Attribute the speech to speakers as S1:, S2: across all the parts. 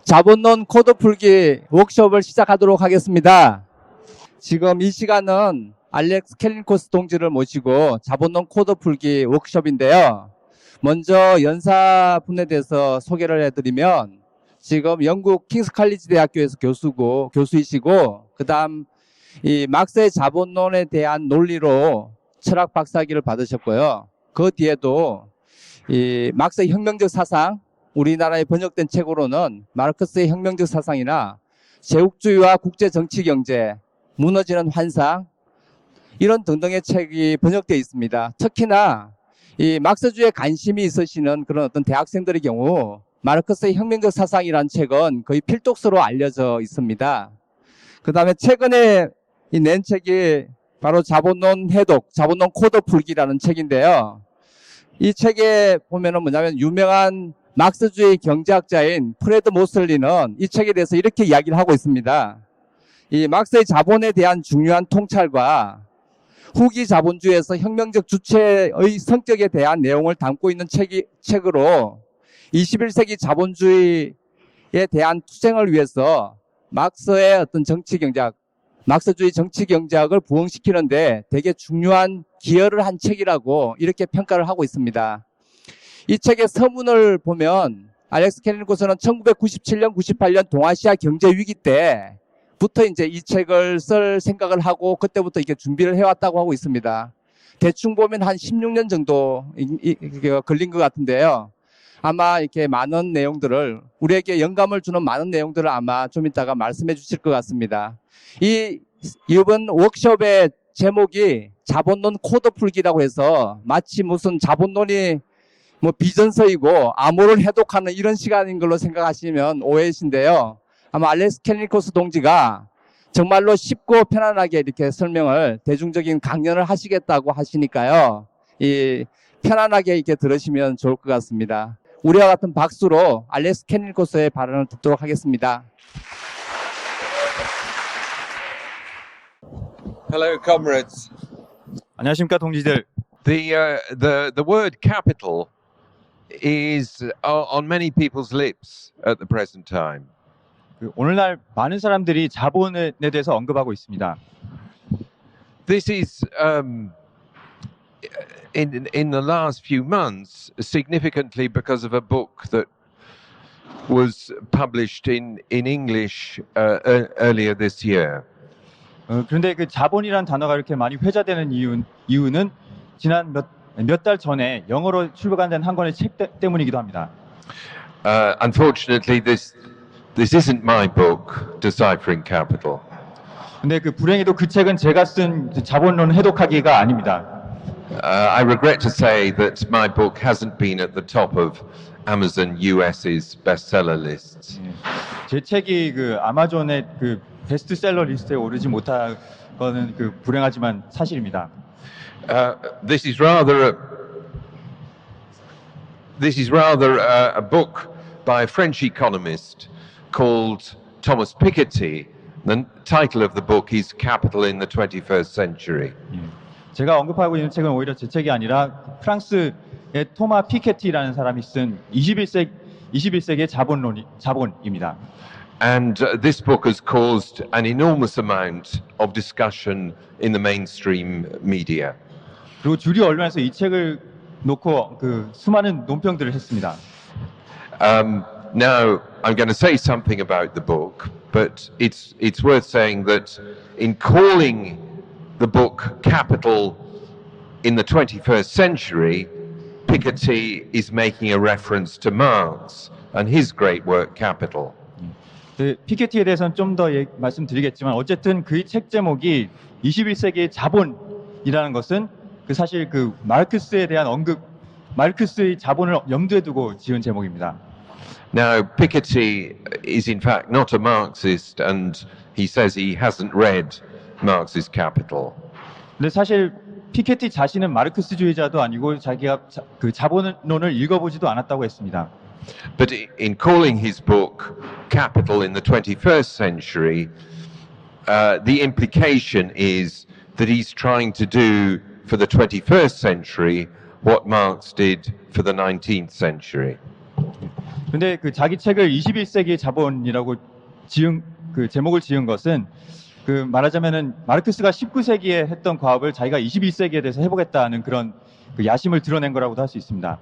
S1: 자본론 코드 풀기 워크숍을 시작하도록 하겠습니다. 지금 이 시간은 알렉스 캘리코스 동지를 모시고 자본론 코드 풀기 워크숍인데요. 먼저 연사분에 대해서 소개를 해드리면 지금 영국 킹스 칼리지 대학교에서 교수이시고 그다음 이 막스의 자본론에 대한 논리로 철학 박사학위를 받으셨고요. 그 뒤에도 이 막스의 혁명적 사상, 우리나라에 번역된 책으로는 마르크스의 혁명적 사상이나 제국주의와 국제 정치 경제, 무너지는 환상 이런 등등의 책이 번역되어 있습니다. 특히나 이 막스주의에 관심이 있으시는 그런 어떤 대학생들의 경우 마르크스의 혁명적 사상이라는 책은 거의 필독서로 알려져 있습니다. 그 다음에 최근에 낸 책이 바로 자본론 해독, 자본론 코드 풀기라는 책인데요. 이 책에 보면은 뭐냐면 유명한 막스주의 경제학자인 프레드 모슬리는 이 책에 대해서 이렇게 이야기를 하고 있습니다. 이 막스의 자본에 대한 중요한 통찰과 후기 자본주의에서 혁명적 주체의 성격에 대한 내용을 담고 있는 책으로 21세기 자본주의에 대한 투쟁을 위해서 막스의 어떤 정치 경제학, 막스주의 정치 경제학을 부흥시키는데 되게 중요한 기여를 한 책이라고 이렇게 평가를 하고 있습니다. 이 책의 서문을 보면 알렉스 캘리코스는 1997년, 98년 동아시아 경제 위기 때부터 이제 이 책을 쓸 생각을 하고 그때부터 이렇게 준비를 해왔다고 하고 있습니다. 대충 보면 한 16년 정도 걸린 것 같은데요. 아마 이렇게 많은 내용들을 우리에게 영감을 주는 많은 내용들을 아마 좀 이따가 말씀해 주실 것 같습니다. 이번 워크숍의 제목이 자본론 코드 풀기라고 해서 마치 무슨 자본론이 뭐 비전서이고 암호를 해독하는 이런 시간인 걸로 생각하시면 오해이신데요. 아마 알렉스 캘리코스 동지가 정말로 쉽고 편안하게 이렇게 설명을 대중적인 강연을 하시겠다고 하시니까요. 편안하게 이렇게 들으시면 좋을 것 같습니다. 우리와 같은 박수로 알렉스 캘리코스의 발언을 듣도록 하겠습니다.
S2: Hello, comrades.
S3: 안녕하십니까 동지들.
S2: The word capital is on many people's lips at the present time.
S3: 오늘날 많은 사람들이 자본에 대해서 언급하고 있습니다.
S2: This is in the last few months significantly because of a book that was published in English earlier this year.
S3: 그런데 그 자본이라는 단어가 이렇게 많이 회자되는 이유는 지난 몇 달 전에 영어로 출간된 한 권의 책 때문이기도 합니다.
S2: Unfortunately, this isn't my book, Deciphering Capital.
S3: 근데 그 불행히도 그 책은 제가 쓴 자본론 해독하기가 아닙니다.
S2: I regret to say that my book hasn't been at the top of Amazon US's bestseller lists.
S3: 제 책이 그 아마존의 그 베스트셀러 리스트에 오르지 못한 거는 그 불행하지만 사실입니다.
S2: This is rather a book by a French economist called Thomas Piketty. The title of the book is Capital in the 21st Century.
S3: 제가 언급하고 있는 책은 오히려 제 책이 아니라 프랑스의 토마 피케티라는 사람이 쓴 21세기의 자본입니다.
S2: And this book has caused an enormous amount of discussion in the mainstream media.
S3: 그리고 주류 언론에서 이 책을 놓고 그 수많은 논평들을 했습니다.
S2: Now, I'm going to say something about the book, but it's worth saying that in calling the book Capital in the 21st Century, Piketty is making a reference to Marx and his great work, Capital.
S3: 피케티에 대해서는 좀 더 말씀드리겠지만 어쨌든 그 책 제목이 21세기의 자본이라는 것은 그 사실 그 마르크스에 대한 언급, 마르크스의 자본을 염두에 두고 지은 제목입니다.
S2: Now, Piketty is in fact not a Marxist, and he says he hasn't read Marx's Capital.
S3: 근데 사실 피케티 자신은 마르크스주의자도 아니고 자기가 그 자본론을 읽어보지도 않았다고 했습니다.
S2: But in calling his book Capital in the 21st Century, the implication is that he's trying to do for the 21st century what Marx did for the 19th century.
S3: 근데 그 자기 책을 21세기 자본이라고 그 제목을 지은 것은 그 말하자면은 마르크스가 19세기에 했던 과업을 자기가 21세기에 대해서 해보겠다는 그런 그 야심을 드러낸 거라고도 할 수 있습니다.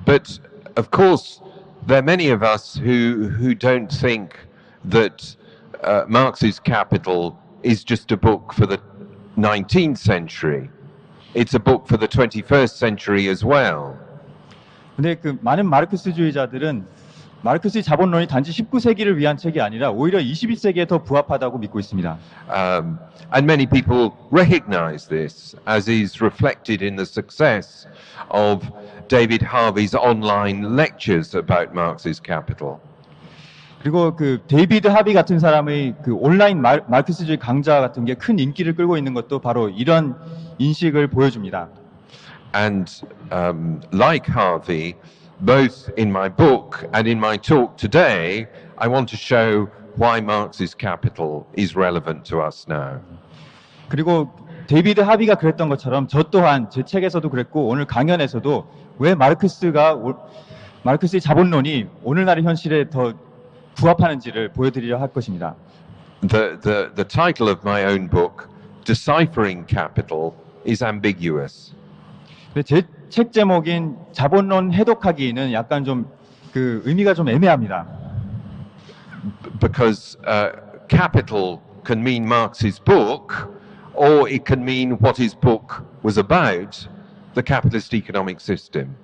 S2: But of course, there are many of us who don't think that Marx's Capital is just a book for the 19th century. It's a book for the 21st century as well.
S3: 근데 그 많은 마르크스주의자들은 마르크스의 자본론이 단지 19세기를 위한 책이 아니라 오히려 21세기에 더 부합하다고 믿고 있습니다.
S2: And many people recognize this, as is reflected in the success of David Harvey's online lectures about Marx's Capital.
S3: 그리고 그 데이비드 하비 같은 사람의 그 온라인 마르크스주의 강좌 같은 게 큰 인기를 끌고 있는 것도 바로 이런 인식을 보여줍니다.
S2: And like Harvey, both in my book and in my talk today, I want to show why Marx's Capital is relevant to us now.
S3: 그리고 데이비드 하비가 그랬던 것처럼 저 또한 제 책에서도 그랬고 오늘 강연에서도 왜 마르크스의 자본론이 오늘날의 현실에 더 부합하는지를 보여드리려 할 것입니다.
S2: The title of my own book, Deciphering Capital, is ambiguous.
S3: 근데 제 책 제목인 자본론 해독하기는 약간 좀 그 의미가 좀 애매합니다.
S2: Because capital can mean Marx's book, or it can mean what his book was about, the capitalist economic system.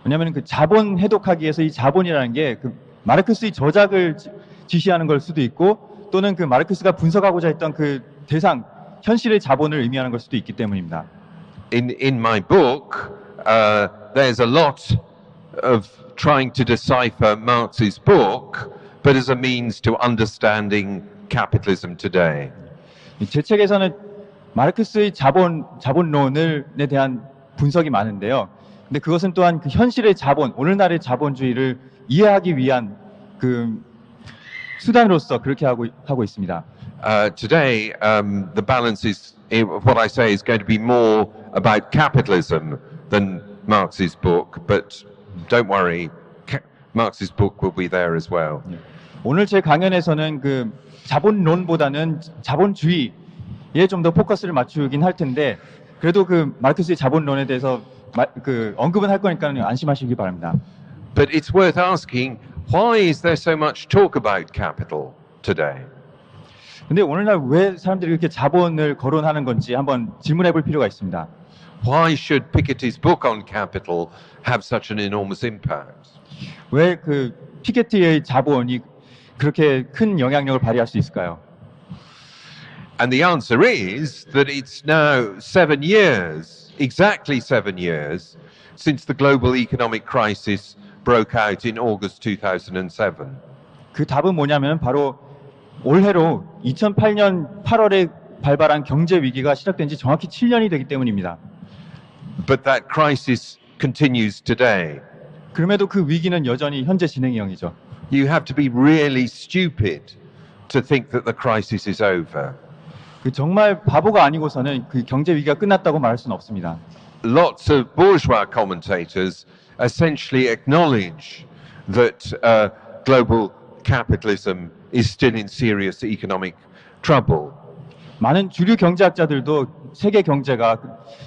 S3: 왜냐하면 그 자본 해독하기에서 이 자본이라는 게 그 마르크스의 저작을 지시하는 걸 수도 있고 또는 그 마르크스가 분석하고자 했던 그 대상, 현실의 자본을 의미하는 걸 수도 있기 때문입니다.
S2: In my book, there's a lot of trying to decipher Marx's book, but as a means to understanding capitalism today.
S3: 제 책에서는 마르크스의 자본론에 대한 분석이 많은데요. 근데 그것은 또한 그 현실의 자본, 오늘날의 자본주의를 이해하기 위한 그 수단으로서 그렇게 하고 있습니다.
S2: Today, the balance is what I say is going to be more about capitalism than Marx's book, but don't worry, Marx's book will be there as well.
S3: 오늘 제 강연에서는 그 자본론보다는 자본주의에 좀 더 포커스를 맞추긴 할 텐데 그래도 그 마르크스의 자본론에 대해서 그 언급은 할 거니까 안심하시기 바랍니다.
S2: But it's worth asking, why is there so much talk about capital today?
S3: 근데 오늘날 왜 사람들이 이렇게 자본을 거론하는 건지 한번 질문해 볼 필요가 있습니다.
S2: Why should Piketty's book on capital have such an enormous impact?
S3: 왜 그 피케티의 자본이 그렇게 큰 영향력을 발휘할 수 있을까요?
S2: And the answer is that it's now 7 years, exactly 7 years, since the global economic crisis broke out in August 2007.
S3: 그 답은 뭐냐면 바로 올해로 2008년 8월에 발발한 경제 위기가 시작된 지 정확히 7년이 되기 때문입니다.
S2: But that crisis continues today.
S3: 그럼에도 그 위기는 여전히 현재 진행형이죠.
S2: You have to be really stupid to think that the crisis is over.
S3: 그 정말 바보가 아니고서는 그 경제 위기가 끝났다고 말할 수는 없습니다.
S2: Lots of bourgeois commentators essentially acknowledge that global capitalism is still in serious economic trouble.
S3: 많은 주류 경제학자들도 세계 경제가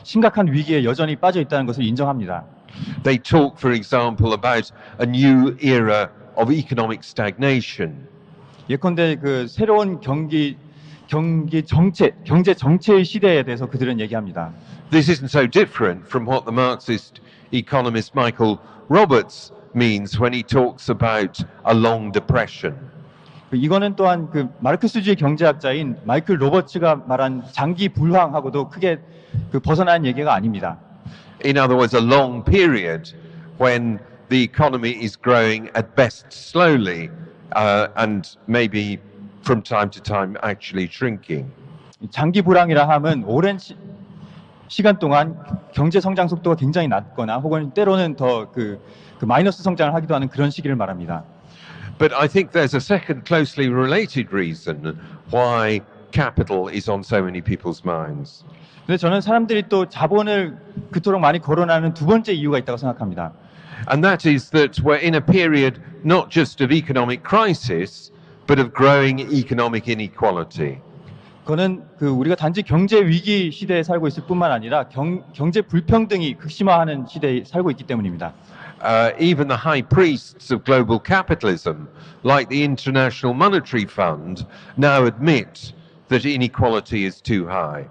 S3: 심각한 위기에 여전히 빠져 있다는 것을 인정합니다.
S2: They talk, for example, about a new era of economic stagnation.
S3: 예컨대 그 새로운 경제 정체의 시대에 대해서 그들은 얘기합니다.
S2: This isn't so different from what the Marxist economist Michael Roberts means when he talks about a long depression.
S3: 이거는 또한 그 마르크스주의 경제학자인 마이클 로버츠가 말한 장기 불황하고도 크게 그 벗어난 얘기가 아닙니다.
S2: In other words, a long period when the economy is growing at best slowly and maybe from time to time actually shrinking.
S3: 장기 불황이라 함은 오랜 시간 동안 경제 성장 속도가 굉장히 낮거나 혹은 때로는 더 그 마이너스 성장을 하기도 하는 그런 시기를 말합니다.
S2: But I think there's a second closely related reason why capital is on so many people's minds.
S3: 근데 저는 사람들이 또 자본을 그토록 많이 거론하는 두 번째 이유가 있다고 생각합니다.
S2: And that is that we're in a period not just of economic crisis, but of growing economic inequality.
S3: 그거는 그 우리가 단지 경제 위기 시대에 살고 있을 뿐만 아니라 경제 불평등이 극심화하는 시대에 살고 있기 때문입니다.
S2: Even the high priests of global capitalism, like the International Monetary Fund, now admit that inequality is too high.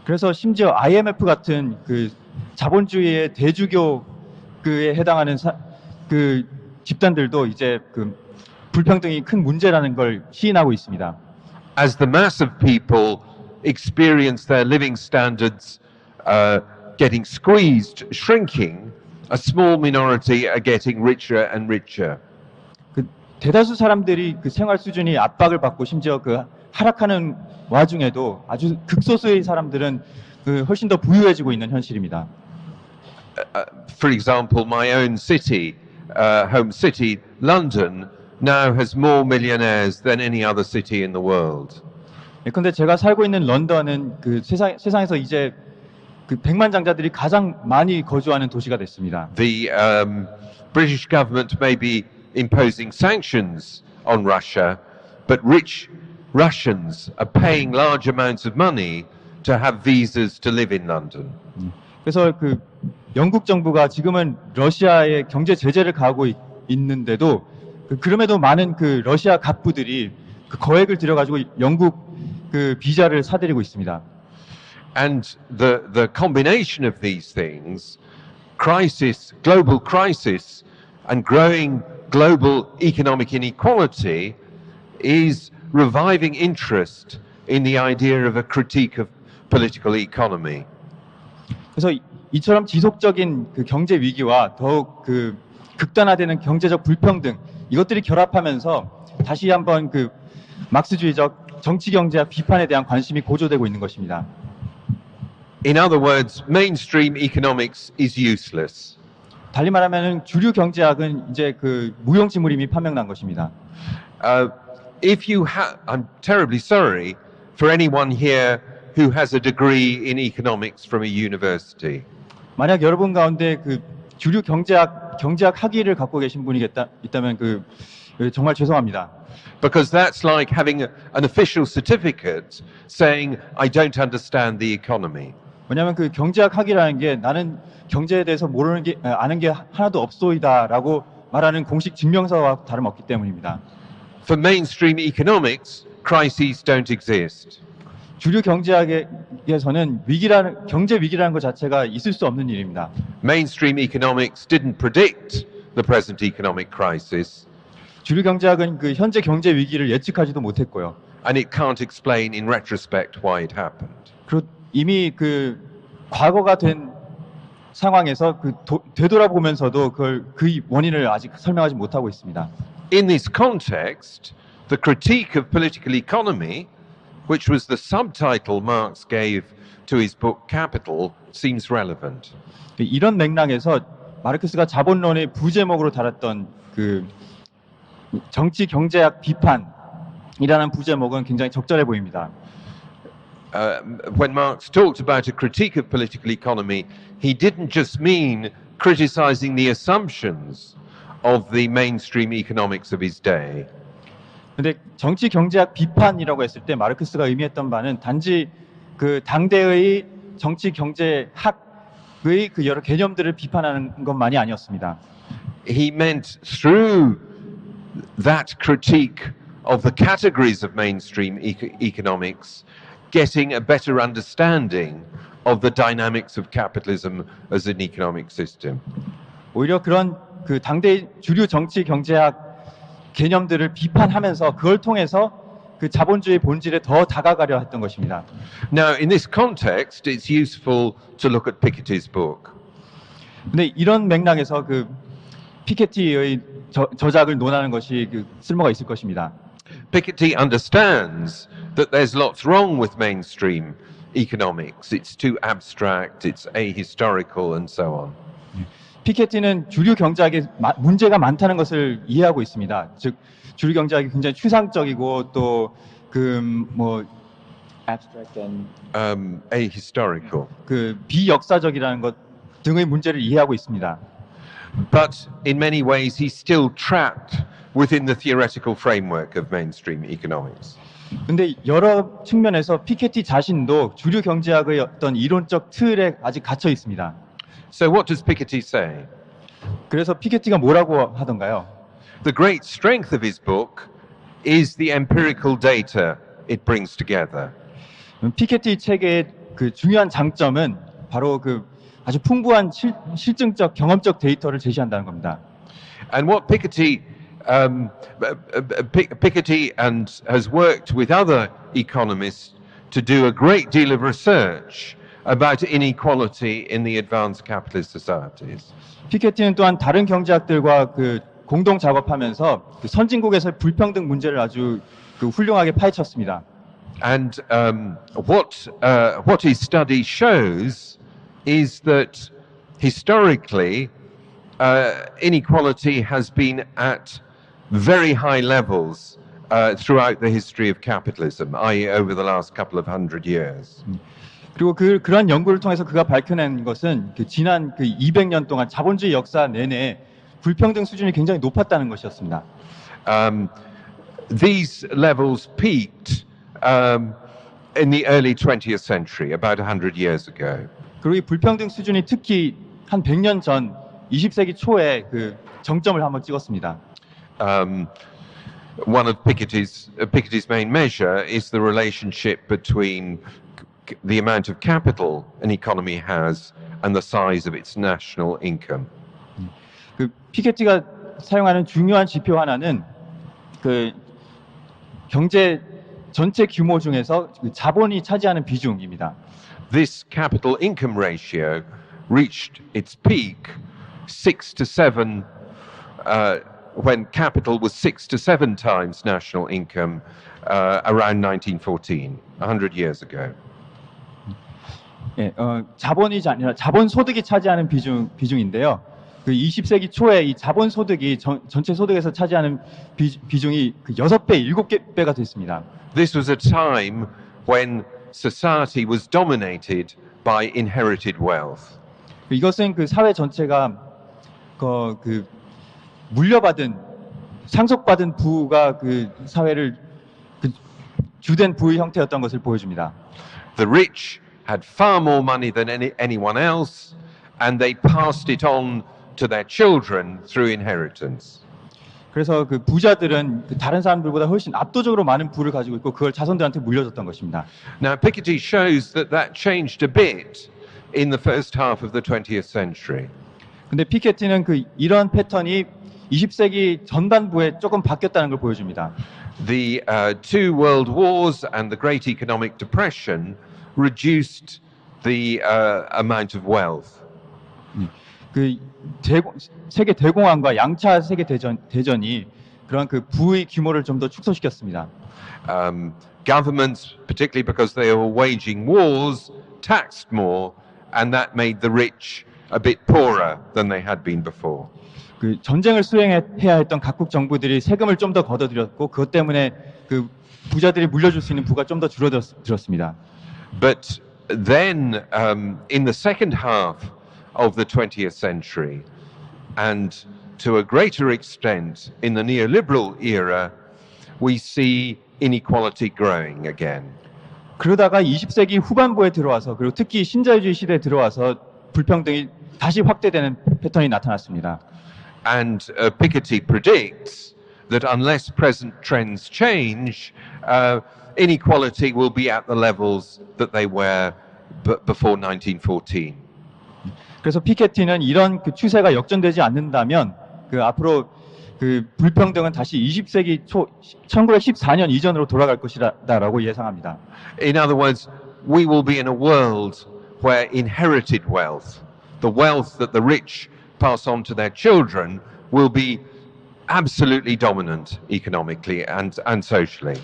S3: 그래서 심지어 IMF 같은 그 자본주의의 대주교에 해당하는 그 집단들도 이제 그 불평등이 큰 문제라는 걸 시인하고 있습니다.
S2: As the mass of people experience their living standards getting squeezed, shrinking, a small minority are getting richer and richer.
S3: 그 대다수 사람들이 그 생활 수준이 압박을 받고 심지어 그 하락하는 와중에도 아주 극소수의 사람들은 그 훨씬 더 부유해지고 있는 현실입니다.
S2: For example, my own city, home city, London, now has more millionaires than any other city in the world.
S3: 그런데 제가 살고 있는 런던은 그 세상에서 이제 그 백만장자들이 가장 많이 거주하는 도시가 됐습니다.
S2: The British government may be imposing sanctions on Russia, but rich Russians are paying large amounts of money to have visas to live in London.
S3: 그래서 그 영국 정부가 지금은 러시아에 경제 제재를 가하고 있는데도 그럼에도 많은 그 러시아 갑부들이 그 거액을 들여가지고 영국 그 비자를 사들이고 있습니다.
S2: And the combination of these things, crisis, global crisis, and growing global economic inequality, is reviving interest in the idea of a critique of political economy.
S3: 그래서 이처럼 지속적인 그 경제 위기와 더욱 그 극단화되는 경제적 불평등 이것들이 결합하면서 다시 한번 그 막스주의적 정치 경제학 비판에 대한 관심이 고조되고 있는 것입니다.
S2: In other words, mainstream economics is useless.
S3: 달리 말하면 주류 경제학은 이제 그 무용지물임이 판명난 것입니다.
S2: If you have, I'm terribly sorry for anyone here who has a degree in economics from a university.
S3: 만약 여러분 가운데 그 주류 경제학 학위를 갖고 계신 분이 있다면 그 정말 죄송합니다.
S2: Because that's like having an official certificate saying, I don't understand the economy.
S3: 왜냐하면 그 경제학 학위라는 게 나는 경제에 대해서 모르는 게 아는 게 하나도 없소이다라고 말하는 공식 증명서와 다름없기 때문입니다.
S2: For mainstream economics, crises don't exist.
S3: 주류 경제학에서는 경제 위기라는 것 자체가 있을 수 없는 일입니다.
S2: Mainstream economics didn't predict the present economic crisis,
S3: 주류 경제학은 그 현재 경제 위기를 예측하지도 못했고요.
S2: and it can't explain in retrospect why it happened.
S3: 그리고 이미 그 과거가 된 상황에서 되돌아보면서도 그 원인을 아직 설명하지 못하고 있습니다.
S2: In this context, the critique of political economy, which was the subtitle Marx gave to his book Capital, seems relevant.
S3: 이런 맥락에서 마르크스가 자본론의 부제목으로 달았던 그 정치 경제학 비판이라는 부제목은 굉장히 적절해 보입니다.
S2: When Marx talked about a critique of political economy, he didn't just mean criticizing the assumptions of the mainstream economics of his day.
S3: 근데 정치 경제학 비판이라고 했을 때 마르크스가 의미했던 바는 단지 그 당대의 정치 경제학의 그 여러 개념들을 비판하는 것만이 아니었습니다.
S2: He meant through that critique of the categories of mainstream economics, getting a better understanding of the dynamics of capitalism as an economic system.
S3: 오히려 그런 그 당대의 주류 정치 경제학 개념들을 비판하면서 그걸 통해서 그 자본주의 본질에 더 다가가려 했던 것입니다.
S2: Now, in this context, it's useful to look at Piketty's book.
S3: 근데 이런 맥락에서 그 피케티의 저작을 논하는 것이 그 쓸모가 있을 것입니다.
S2: Piketty understands that there's lots wrong with mainstream economics. It's too abstract, it's ahistorical, and so on.
S3: 피케티는 주류 경제학에 문제가 많다는 것을 이해하고 있습니다. 즉 주류 경제학이 굉장히 추상적이고 또 그 뭐 abstract and
S2: Ahistorical.
S3: 그 비역사적이라는 것 등의 문제를 이해하고 있습니다.
S2: But in many ways, he's still trapped within the theoretical framework of mainstream economics.
S3: 근데 여러 측면에서 피케티 자신도 주류 경제학의 어떤 이론적 틀에 아직 갇혀 있습니다.
S2: So what does Piketty say?
S3: 그래서 피케티가 뭐라고 하던가요?
S2: The great strength of his book is the empirical data it brings together.
S3: 피케티 책의 그 중요한 장점은 바로 그 아주 풍부한 실증적 경험적 데이터를 제시한다는 겁니다.
S2: And what Piketty has worked with other economists to do a great deal of research about inequality in the advanced capitalist societies.
S3: 피케티는 또한 다른 경제학들과 그 공동 작업하면서 그 선진국에서의 불평등 문제를 아주 그 훌륭하게 파헤쳤습니다.
S2: And what his study shows is that historically inequality has been at very high levels throughout the history of capitalism, i.e. over the last couple of hundred years.
S3: 그리고 그러한 연구를 통해서 그가 밝혀낸 것은 그 지난 그 200년 동안 자본주의 역사 내내 불평등 수준이 굉장히 높았다는 것이었습니다.
S2: These levels peaked in the early 20th century, about 100 years ago.
S3: 그리고 이 불평등 수준이 특히 한 100년 전 20세기 초에 그 정점을 한번 찍었습니다.
S2: One of Piketty's main measure is the relationship between the amount of capital an economy has and the size of its national income.
S3: 그 피케티가 사용하는 중요한 지표 하나는 그 경제 전체 규모 중에서 그 자본이 차지하는 비중입니다.
S2: This capital income ratio reached its peak 6 to 7 when capital was 6 to 7 times national income around 1914, 100 years ago.
S3: 예, 자본이 아니라 자본 소득이 차지하는 비중인데요. 그 20세기 초에 이 자본 소득이 전체 소득에서 차지하는 비중이 그 6배, 7배가 됐습니다.
S2: This was a time when society was dominated by inherited wealth.
S3: 이것은 그 사회 전체가 그 물려받은 상속받은 부가 그 사회를 그 주된 부의 형태였던 것을 보여줍니다.
S2: The rich had far more money than anyone else, and they passed it on to their children through inheritance.
S3: 그래서 그 부자들은 그 다른 사람들보다 훨씬 압도적으로 많은 부를 가지고 있고 그걸 자손들한테 물려줬던 것입니다.
S2: Now, Piketty shows that changed a bit in the first half of the 20th century.
S3: 근데 피케티는 그 이런 패턴이 20세기 전반부에 조금 바뀌었다는 걸 보여줍니다.
S2: The two world wars and the Great Economic Depression reduced the amount of wealth.
S3: 그 세계 대공황과 양차 세계 대전이 그런 그 부의 규모를 좀 더 축소시켰습니다.
S2: Governments, particularly because they were waging wars, taxed more, and that made the rich a bit poorer than they had been before.
S3: 그 전쟁을 수행해야 했던 각국 정부들이 세금을 좀 더 걷어들였고 그것 때문에 그 부자들이 물려줄 수 있는 부가 좀 더 줄어들었습니다.
S2: But then, in the second half of the 20th century, and to a greater extent in the neoliberal era, we see inequality growing again.
S3: 그러다가 20세기 후반부에 들어와서 그리고 특히 신자유주의 시대에 들어와서 불평등이 다시 확대되는 패턴이 나타났습니다.
S2: And Piketty predicts that unless present trends change, inequality will be at the levels that they were before 1914.
S3: 그래서 피케티는 이런 그 추세가 역전되지 않는다면 그 앞으로 그 불평등은 다시 20세기 초 1914년 이전으로 돌아갈 것이다라고 예상합니다.
S2: In other words, we will be in a world where inherited wealth, the wealth that the rich pass on to their children, will be absolutely dominant economically and socially.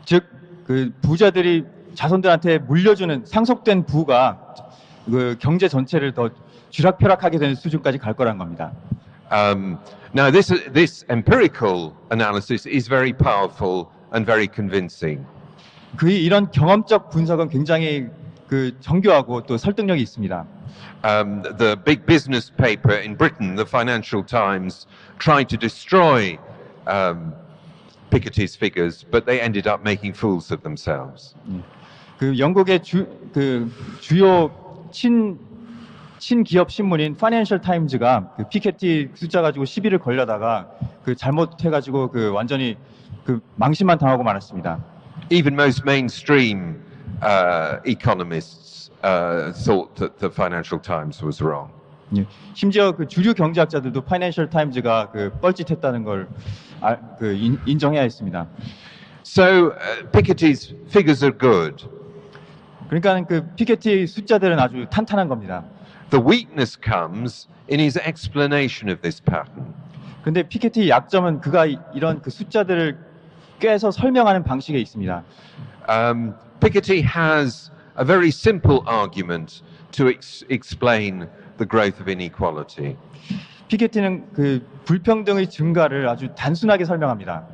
S3: 즉, 그 부자들이 자손들한테 물려주는 상속된 부가 그 경제 전체를 더 쥐락펴락하게 되는 수준까지 갈 거란 겁니다.
S2: Now, this empirical analysis is very powerful and very convincing.
S3: 이런 경험적 분석은 굉장히 그 정교하고 또 설득력이 있습니다.
S2: The big business paper in Britain, the Financial Times, tried to destroy Piketty's figures, but they ended up making fools of themselves.
S3: 그 영국의 주요 친기업 신문인 파이낸셜 타임즈가 그 피케티 숫자 가지고 시비를 걸려다가 그 잘못해가지고 그 완전히 그 망신만 당하고 말았습니다.
S2: Even most mainstream economists thought that the Financial Times was wrong.
S3: 예. 심지어 그 주류 경제학자들도 파이낸셜 타임즈가 그 뻘짓했다는 걸 인정해야 했습니다.
S2: So Piketty's figures are good.
S3: 그러니까 그 피케티 숫자들은 아주 탄탄한 겁니다.
S2: The weakness comes in his explanation of this pattern.
S3: 근데 피케티의 약점은 그가 이런 그 숫자들을 꿰서 설명하는 방식에 있습니다.
S2: Piketty has a very simple argument to explain the growth of inequality.
S3: 피케티는 그 불평등의 증가를 아주 단순하게 설명합니다.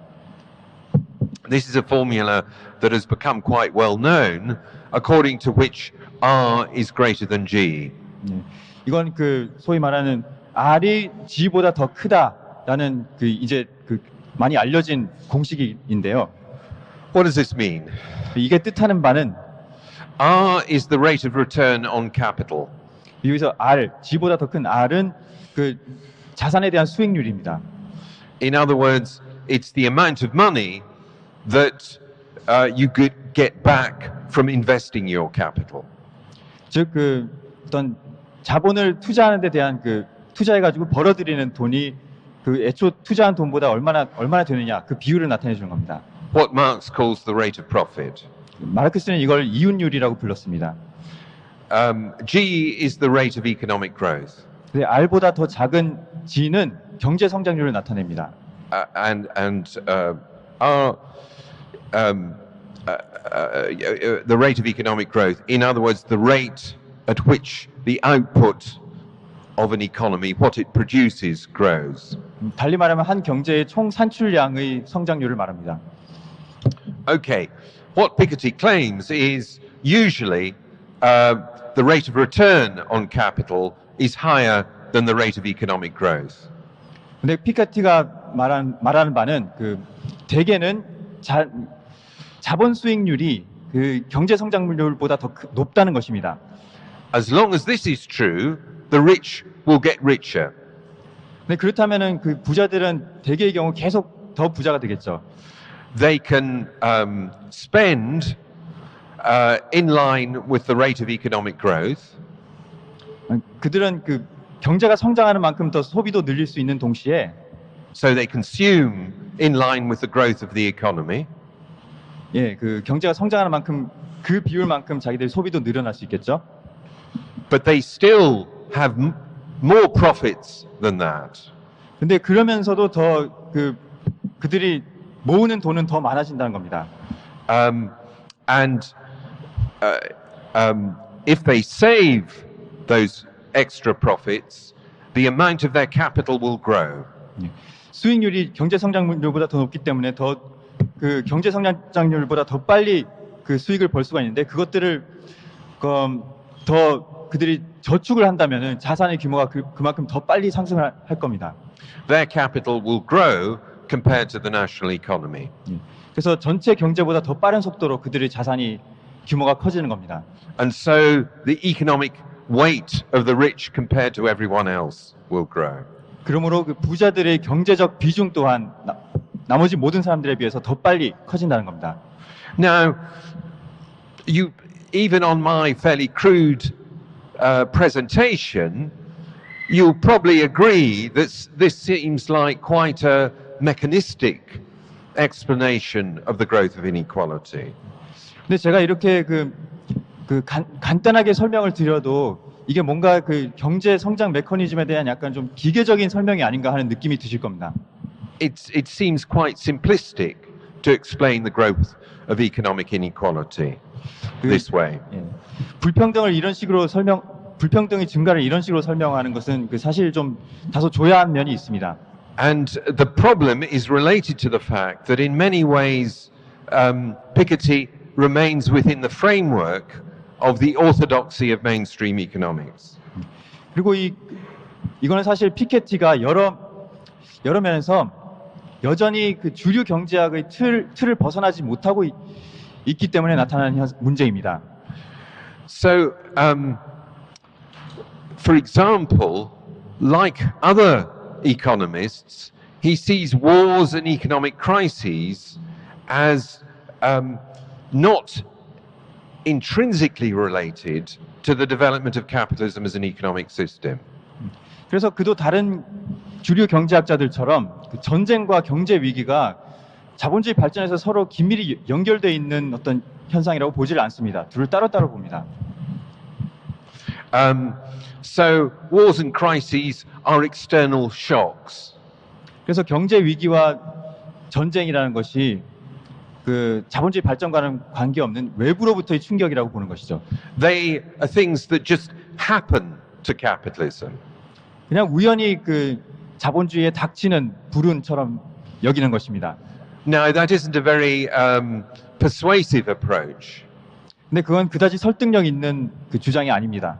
S2: This is a formula that has become quite well known, according to which R is greater than G.
S3: 예. 이건 그 소위 말하는 R이 G보다 더 크다라는 그 이제 그 많이 알려진 공식인데요.
S2: What does this mean?
S3: 이게 뜻하는 바는
S2: R is the rate of return on capital.
S3: 여기서 G보다 더 큰 R은 그 자산에 대한 수익률입니다.
S2: In other words, it's the amount of money that you could get back from investing your capital.
S3: 즉 그 어떤 자본을 투자하는 데 대한 그 투자해가지고 벌어들이는 돈이 그 애초 투자한 돈보다 얼마나 되느냐 그 비율을 나타내 주는 겁니다.
S2: What Marx calls the rate of profit.
S3: 마르크스는 이걸 이윤율이라고 불렀습니다.
S2: G is the rate of economic growth.
S3: 근데 R보다 더 작은 G는 경제 성장률을 나타냅니다.
S2: And the rate of economic growth. In other words, the rate at which the output of an economy, what it produces, grows.
S3: 달리 말하면 한 경제의 총 산출량의 성장률을 말합니다.
S2: Okay, what Piketty claims is usually the rate of return on capital is higher than the rate of economic growth.
S3: 근데 피케티가 말하는 바는 그 대개는 자본 수익률이 그 경제 성장률보다 더 높다는 것입니다.
S2: As long as this is true, the rich will get richer.
S3: 근데 그렇다면은 그 부자들은 대개의 경우 계속 더 부자가 되겠죠.
S2: They can spend in line with the rate of economic growth.
S3: 그들은 그 경제가 성장하는 만큼 더 소비도 늘릴 수 있는 동시에
S2: So they consume in line with the growth of the economy.
S3: 예, 그 경제가 성장하는 만큼 그 비율만큼 자기들 소비도 늘어날 수 있겠죠.
S2: But they still have more profits than that.
S3: 근데 그러면서도 더 그들이 모으는 돈은 더 많아진다는 겁니다.
S2: And if they save those extra profits, the amount of their capital will grow.
S3: 예. 수익률이 경제 성장률보다 더 높기 때문에 더 그 경제 성장률보다 더 빨리 그 수익을 벌 수가 있는데 그것들을 더 그들이 저축을 한다면은 자산의 규모가 그만큼 더 빨리 상승할 겁니다.
S2: Their capital will grow compared to the national economy.
S3: 예. 그래서 전체 경제보다 더 빠른 속도로 그들의 자산이 규모가 커지는 겁니다.
S2: And so the economic weight of the rich compared to everyone else will grow.
S3: 그러므로 그 부자들의 경제적 비중 또한 나머지 모든 사람들에 비해서 더 빨리 커진다는 겁니다.
S2: Now, even on my fairly crude presentation, you'll probably agree that this seems like quite a mechanistic explanation of the growth of inequality.
S3: 근데 제가 이렇게 간단하게 설명을 드려도 이게 뭔가 그 경제 성장 메커니즘에 대한 약간 좀 기계적인 설명이 아닌가 하는 느낌이 드실 겁니다.
S2: It seems quite simplistic to explain the growth of economic inequality this way.
S3: 예. 불평등의 증가를 이런 식으로 설명하는 것은 그 사실 좀 다소 조야한 면이 있습니다.
S2: And the problem is related to the fact that in many ways Piketty remains within the framework of the orthodoxy of mainstream economics.
S3: 그리고 이거는 사실 피케티가 여러 면에서 여전히 그 주류 경제학의 틀을 벗어나지 못하고 있기 때문에 나타나는 문제입니다.
S2: So, for example, like other economists, he sees wars and economic crises as not intrinsically related to the development of capitalism as an economic system.
S3: 그래서 그도 다른 주류 경제학자들처럼 그 전쟁과 경제 위기가 자본주의 발전에서 서로 긴밀히 연결되어 있는 어떤 현상이라고 보지를 않습니다. 둘을 따로따로 봅니다.
S2: So wars and crises are external shocks.
S3: 그래서 경제 위기와 전쟁이라는 것이 그 자본주의 발전과는 관계없는 외부로부터의 충격이라고 보는 것이죠.
S2: They are things that just happen to capitalism.
S3: 그냥 우연히 그 자본주의에 닥치는 불운처럼 여기는 것입니다.
S2: Now, that isn't a very persuasive approach.
S3: 근데 그건 그다지 설득력 있는 그 주장이 아닙니다.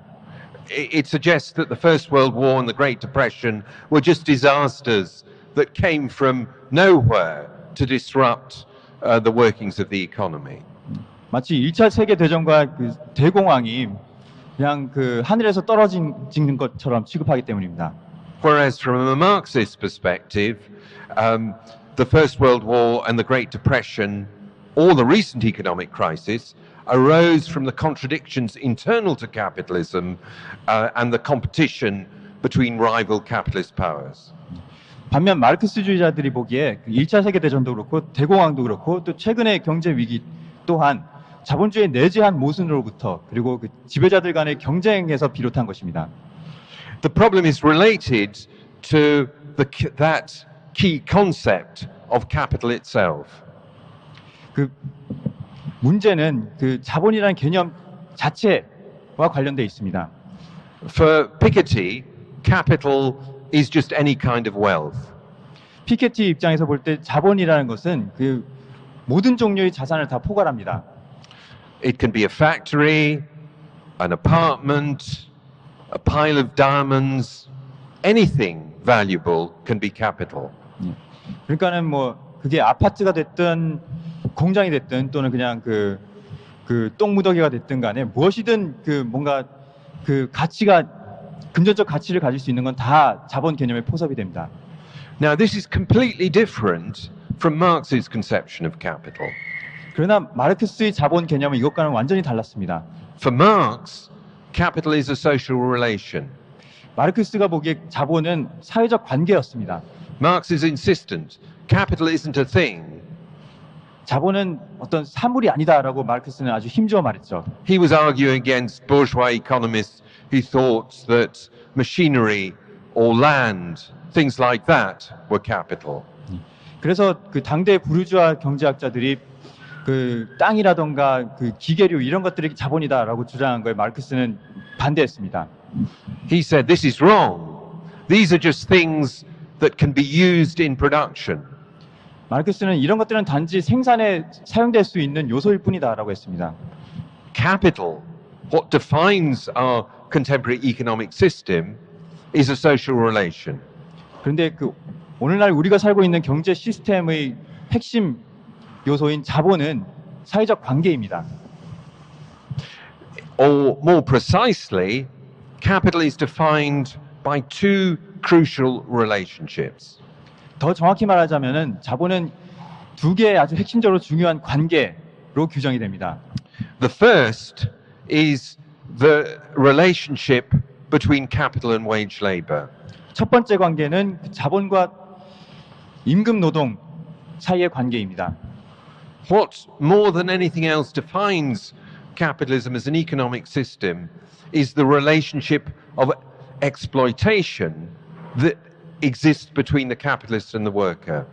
S2: It suggests that the First World War and the Great Depression were just disasters that came from nowhere to disrupt the workings of the economy.
S3: 마치 1차 세계 대전과 그 대공황이 그냥 그 하늘에서 떨어진 것처럼 취급하기 때문입니다.
S2: Whereas from a Marxist perspective, the First World War and the Great Depression, or the recent economic crisis, arose from the contradictions internal to capitalism and the competition between rival capitalist powers.
S3: 반면 마르크스주의자들이 보기에 그 1차 세계 대전도 그렇고 대공황도 그렇고 또 최근의 경제 위기 또한 자본주의의 내재한 모순으로부터 그리고 그 지배자들 간의 경쟁에서 비롯한 것입니다.
S2: The problem is related to that key concept of capital itself.
S3: 그 문제는 그 자본이라는 개념 자체와 관련돼 있습니다.
S2: For Piketty, capital is just any kind of wealth.
S3: 피케티 입장에서 볼 때 자본이라는 것은 그 모든 종류의 자산을 다 포괄합니다.
S2: It can be a factory, an apartment, a pile of diamonds, anything valuable can be capital.
S3: 그러니까는 뭐 그게 아파트가 됐든 공장이 됐든 또는 그냥 그 똥무더기가 됐든 간에 무엇이든 그 뭔가 그 가치가 금전적 가치를 가질 수 있는 건 다 자본 개념에 포섭이 됩니다.
S2: Now, this is completely different from Marx's conception of capital.
S3: 그러나 마르크스의 자본 개념은 이것과는 완전히 달랐습니다.
S2: For Marx, capital is a social relation.
S3: 마르크스가 보기에 자본은 사회적 관계였습니다.
S2: Marx is insistent, capital isn't a thing.
S3: 자본은 어떤 사물이 아니다라고 마르크스는 아주 힘주어 말했죠.
S2: He was arguing against bourgeois economists who thought that machinery or land, things like that, were capital.
S3: 그래서 그 당대 부르주아 경제학자들이 그 땅이라던가 그 기계류 이런 것들이 자본이다라고 주장한 거에 마르크스는 반대했습니다.
S2: He said, this is wrong. These are just things that can be used in production.
S3: 마르크스는 이런 것들은 단지 생산에 사용될 수 있는 요소일 뿐이다라고 했습니다.
S2: Capital, what defines our contemporary economic system, is a social relation.
S3: 그런데 그 오늘날 우리가 살고 있는 경제 시스템의 핵심 요소인 자본은 사회적 관계입니다.
S2: Or more precisely, capital is defined by two crucial relationships.
S3: 더 정확히 말하자면은 자본은 두 개의 아주 핵심적으로 중요한 관계로 규정이 됩니다.
S2: The first is the relationship between capital and wage labor.
S3: 첫 번째 관계는 그 자본과 임금 노동 사이의 관계입니다.
S2: What more than anything else defines capitalism as an economic system is the relationship of exploitation that exists between the capitalist and the worker.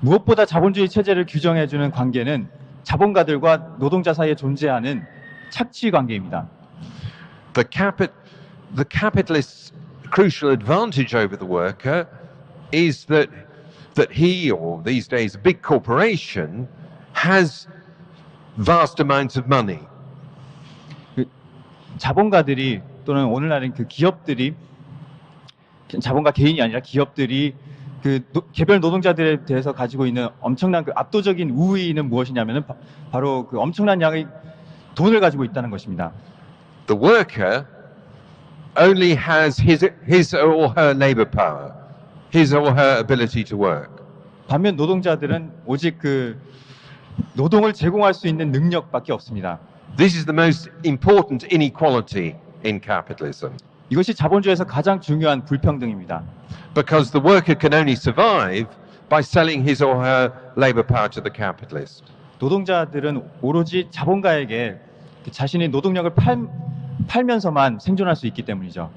S3: 무엇보다 자본주의 체제를 규정해주는 관계는 자본가들과 노동자 사이에 존재하는 착취 관계입니다.
S2: The capitalist's crucial advantage over the worker is that he, or these days a big corporation, has vast amounts of money.
S3: 자본가들이 또는 오늘날은 그 기업들이 자본가 개인이 아니라 기업들이 그 개별 노동자들에 대해서 가지고 있는 엄청난 그 압도적인 우위는 무엇이냐면은 바로 그 엄청난 양의 돈을 가지고 있다는 것입니다.
S2: The worker only has his or her labor power, his or her ability to work.
S3: 반면 노동자들은 오직 그 노동을 제공할 수 있는 능력밖에 없습니다.
S2: This is the most important inequality in capitalism,
S3: 이것이 자본주의에서 가장 중요한 불평등입니다.
S2: because the worker can only survive by selling his or her labor power to the capitalist.
S3: 노동자들은 오로지 자본가에게 자신의 노동력을 팔면서만 생존할 수 있기 때문이죠.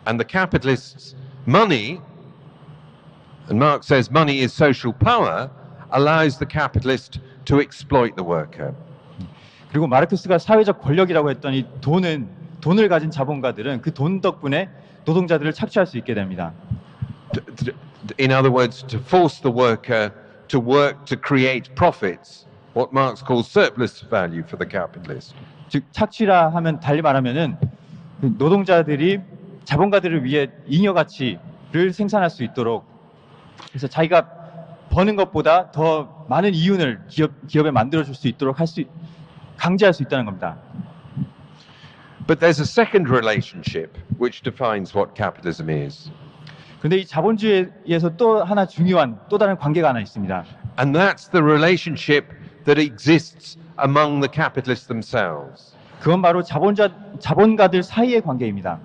S2: And the capitalist's money, and Marx says money is social power, allows the capitalist to exploit the worker.
S3: 그리고 마르크스가 사회적 권력이라고 했더니 돈을 가진 자본가들은 그 돈 덕분에 노동자들을 착취할 수 있게 됩니다.
S2: In other words, to force the worker to work to create profits, what Marx calls surplus value for the capitalist.
S3: 즉 착취라 하면 달리 말하면은 그 노동자들이 자본가들을 위해 잉여 가치를 생산할 수 있도록 그래서 자기가 버는 것보다 더 많은 이윤을 기업에 만들어 줄 수 있도록 강제할 수 있다는 겁니다.
S2: But there's a second relationship which defines what capitalism is.
S3: 그런데 이 자본주의에서 또 하나 중요한 또 다른 관계가 하나 있습니다.
S2: And that's the relationship that exists among the capitalists themselves.
S3: 그건 바로 자본가들 사이의 관계입니다.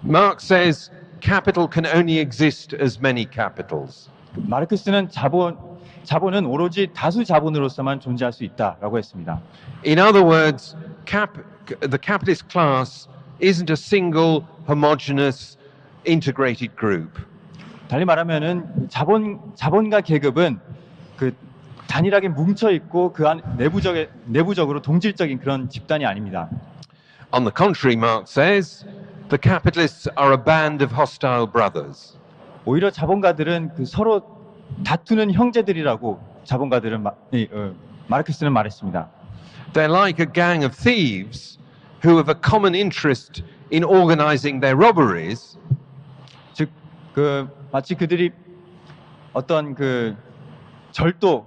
S2: Marx says capital can only exist as many capitals.
S3: 마르크스는 자본은 오로지 다수 자본으로서만 존재할 수 있다라고 했습니다.
S2: In other words, the capitalist class isn't a single homogeneous integrated group.
S3: 달리 말하면은 자본가 계급은 그 단일하게 뭉쳐 있고 그 안 내부적으로 동질적인 그런 집단이 아닙니다.
S2: On the contrary, Marx says, the capitalists are a band of hostile brothers.
S3: 오히려 자본가들은 그 서로 다투는 형제들이라고 마르크스는 말했습니다.
S2: They're like a gang of thieves who have a common interest in organizing their robberies,
S3: 즉 그 마치 그들이 어떤 그 절도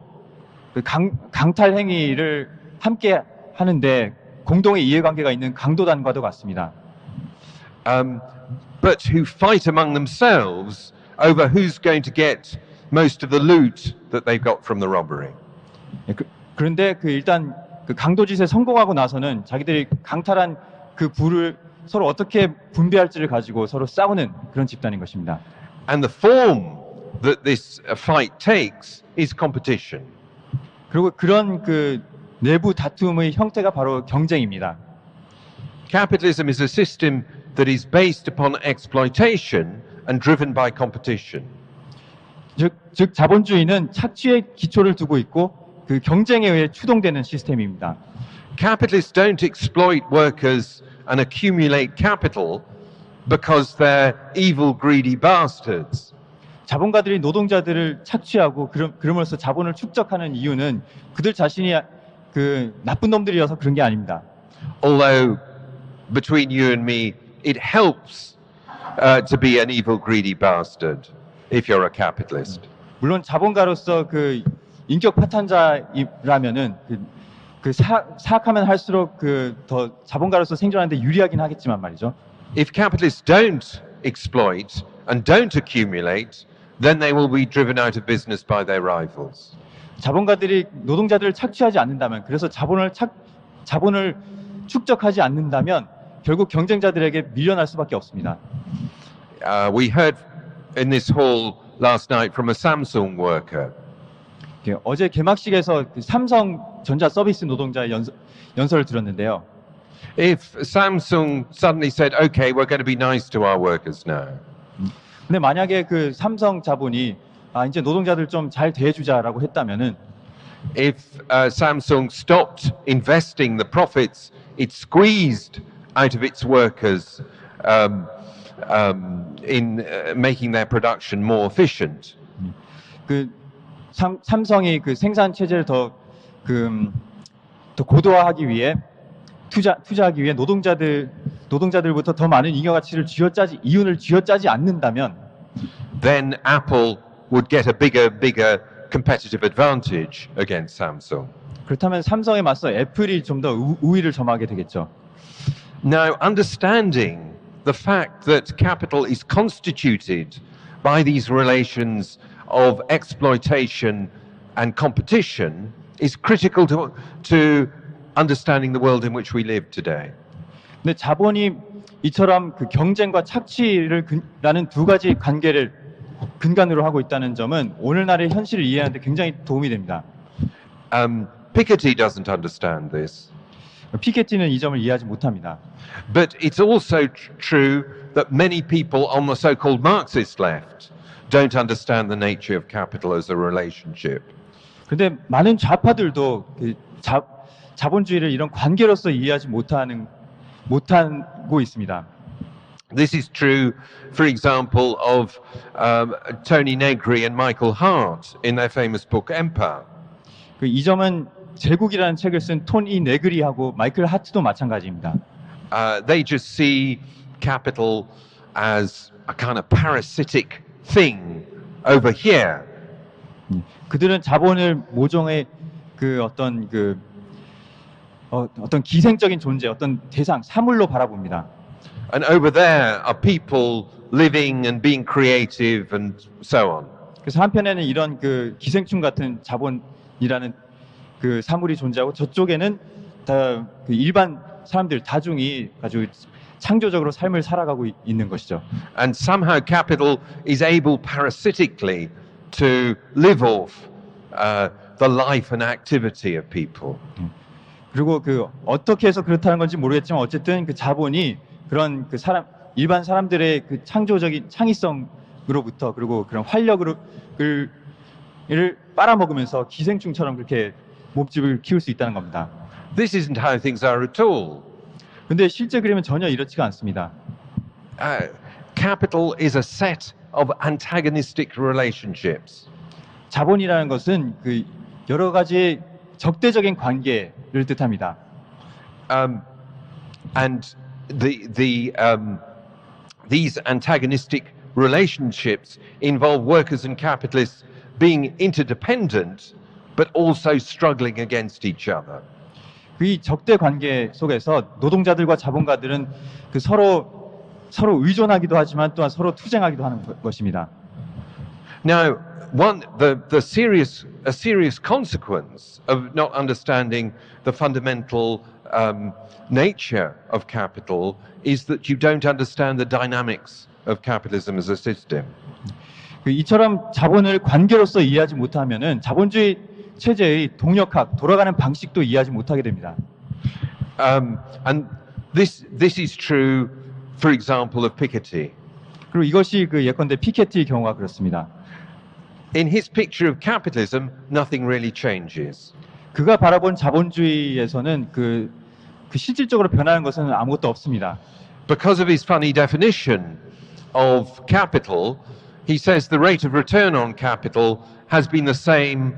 S3: 그 강탈 행위를 함께 하는데 공동의 이해관계가 있는 강도단과도 같습니다.
S2: but who fight among themselves over who's going to get most of the loot that they've got from the robbery.
S3: 그런데 그 일단 그 강도짓에 성공하고 나서는 자기들이 강탈한 그 부를 서로 어떻게 분배할지를 가지고 서로 싸우는 그런 집단인 것입니다.
S2: And the form that this fight takes is competition.
S3: 그리고 그런 그 내부 다툼의 형태가 바로 경쟁입니다.
S2: Capitalism is a system that is based upon exploitation and driven by competition.
S3: 즉 자본주의는 착취의 기초를 두고 있고 그 경쟁에 의해 추동되는 시스템입니다.
S2: Capitalists don't exploit workers and accumulate capital because they're evil, greedy bastards.
S3: 자본가들이 노동자들을 착취하고 그럼으로써 자본을 축적하는 이유는 그들 자신이 그 나쁜 놈들이어서 그런 게 아닙니다.
S2: Although between you and me, it helps to be an evil, greedy bastard if you're a capitalist.
S3: 물론 자본가로서 그 인격 파탄자라면은 사악하면 할수록 그 더 자본가로서 생존하는데 유리하긴 하겠지만 말이죠.
S2: If capitalists don't exploit and don't accumulate, then they will be driven out of business by their rivals.
S3: 자본가들이 노동자들을 착취하지 않는다면, 그래서 자본을 축적하지 않는다면 결국 경쟁자들에게 밀려날 수밖에 없습니다.
S2: We heard in this hall last night from a Samsung worker.
S3: 어제 개막식에서 그 삼성전자 서비스 노동자의 연설을 들었는데요.
S2: If Samsung suddenly said, "Okay, we're going to be nice to our workers now,"
S3: 근데 만약에 그 삼성 자본이 이제 노동자들 좀 잘 대해주자라고 했다면은,
S2: if Samsung stopped investing the profits it squeezed out of its workers in making their production more efficient,
S3: 그 삼성이 그 생산 체제를 더 고도화하기 위해 투자하기 위해 노동자들부터 더 많은 잉여가치를 이윤을 쥐어짜지 않는다면
S2: then Apple would get a bigger competitive advantage against Samsung.
S3: 그렇다면 삼성에 맞서 애플이 좀 더 우위를 점하게 되겠죠.
S2: Now, understanding the fact that capital is constituted by these relations of exploitation and competition is critical to understanding the world in which we live today.
S3: 근데 자본이 이처럼 그 경쟁과 라는 두 가지 관계를 근간으로 하고 있다는 점은 오늘날의 현실을 이해하는 데 굉장히 도움이 됩니다.
S2: Piketty doesn't understand this.
S3: 피케티는 이 점을 이해하지 못합니다.
S2: But it's also true that many people on the so-called Marxist left don't understand the nature of capital as a relationship.
S3: 근데 많은 좌파들도 그 자본주의를 이런 관계로서 이해하지 못하고 있습니다.
S2: This is true, for example, of Tony Negri and Michael Hart in their famous book Empire.
S3: 이 점은 제국이라는 책을 쓴 토니 네그리하고 마이클 하트도 마찬가지입니다.
S2: They just see capital as a kind of parasitic thing over here.
S3: 그들은 자본을 모종의 어떤 기생적인 존재, 어떤 대상, 사물로 바라봅니다.
S2: And over there are people living and being creative and so on.
S3: 그래서 한편에는 이런 기생충 같은 자본이라는 사물이 존재하고 저쪽에는 다 일반 사람들, 다중이 아주 창조적으로 삶을 살아가고 있는 것이죠.
S2: And somehow capital is able parasitically to live off the life and activity of people.
S3: 그리고 어떻게 해서 그렇다는 건지 모르겠지만 어쨌든 자본이 그런 일반 사람들의 창조적인 창의성으로부터 그리고 그런 활력을 빨아먹으면서 기생충처럼 그렇게 몸집을 키울 수 있다는 겁니다.
S2: This isn't how things are at all.
S3: 근데 실제 그림은 전혀 이렇지가 않습니다.
S2: Capital is a set of antagonistic relationships.
S3: 자본이라는 것은 여러 가지 적대적인 관계를 뜻합니다.
S2: And these antagonistic relationships involve workers and capitalists being interdependent, but also struggling against each other.
S3: 이 적대 관계 속에서 노동자들과 자본가들은 서로 의존하기도 하지만 또한 서로 투쟁하기도 하는 것입니다.
S2: Now, a serious consequence of not understanding the fundamental nature of capital is that you don't understand the dynamics of capitalism as a system.
S3: 이처럼 자본을 관계로서 이해하지 못하면은 자본주의 체제의 동력학, 돌아가는 방식도 이해하지 못하게 됩니다.
S2: And this is true, for example, of Piketty.
S3: 그리고 이것이 예컨대 피케티의 경우가 그렇습니다.
S2: In his picture of capitalism, nothing really changes.
S3: 그가 바라본 자본주의에서는 실질적으로 변하는 것은 아무것도 없습니다.
S2: Because of his funny definition of capital, he says the rate of return on capital has been the same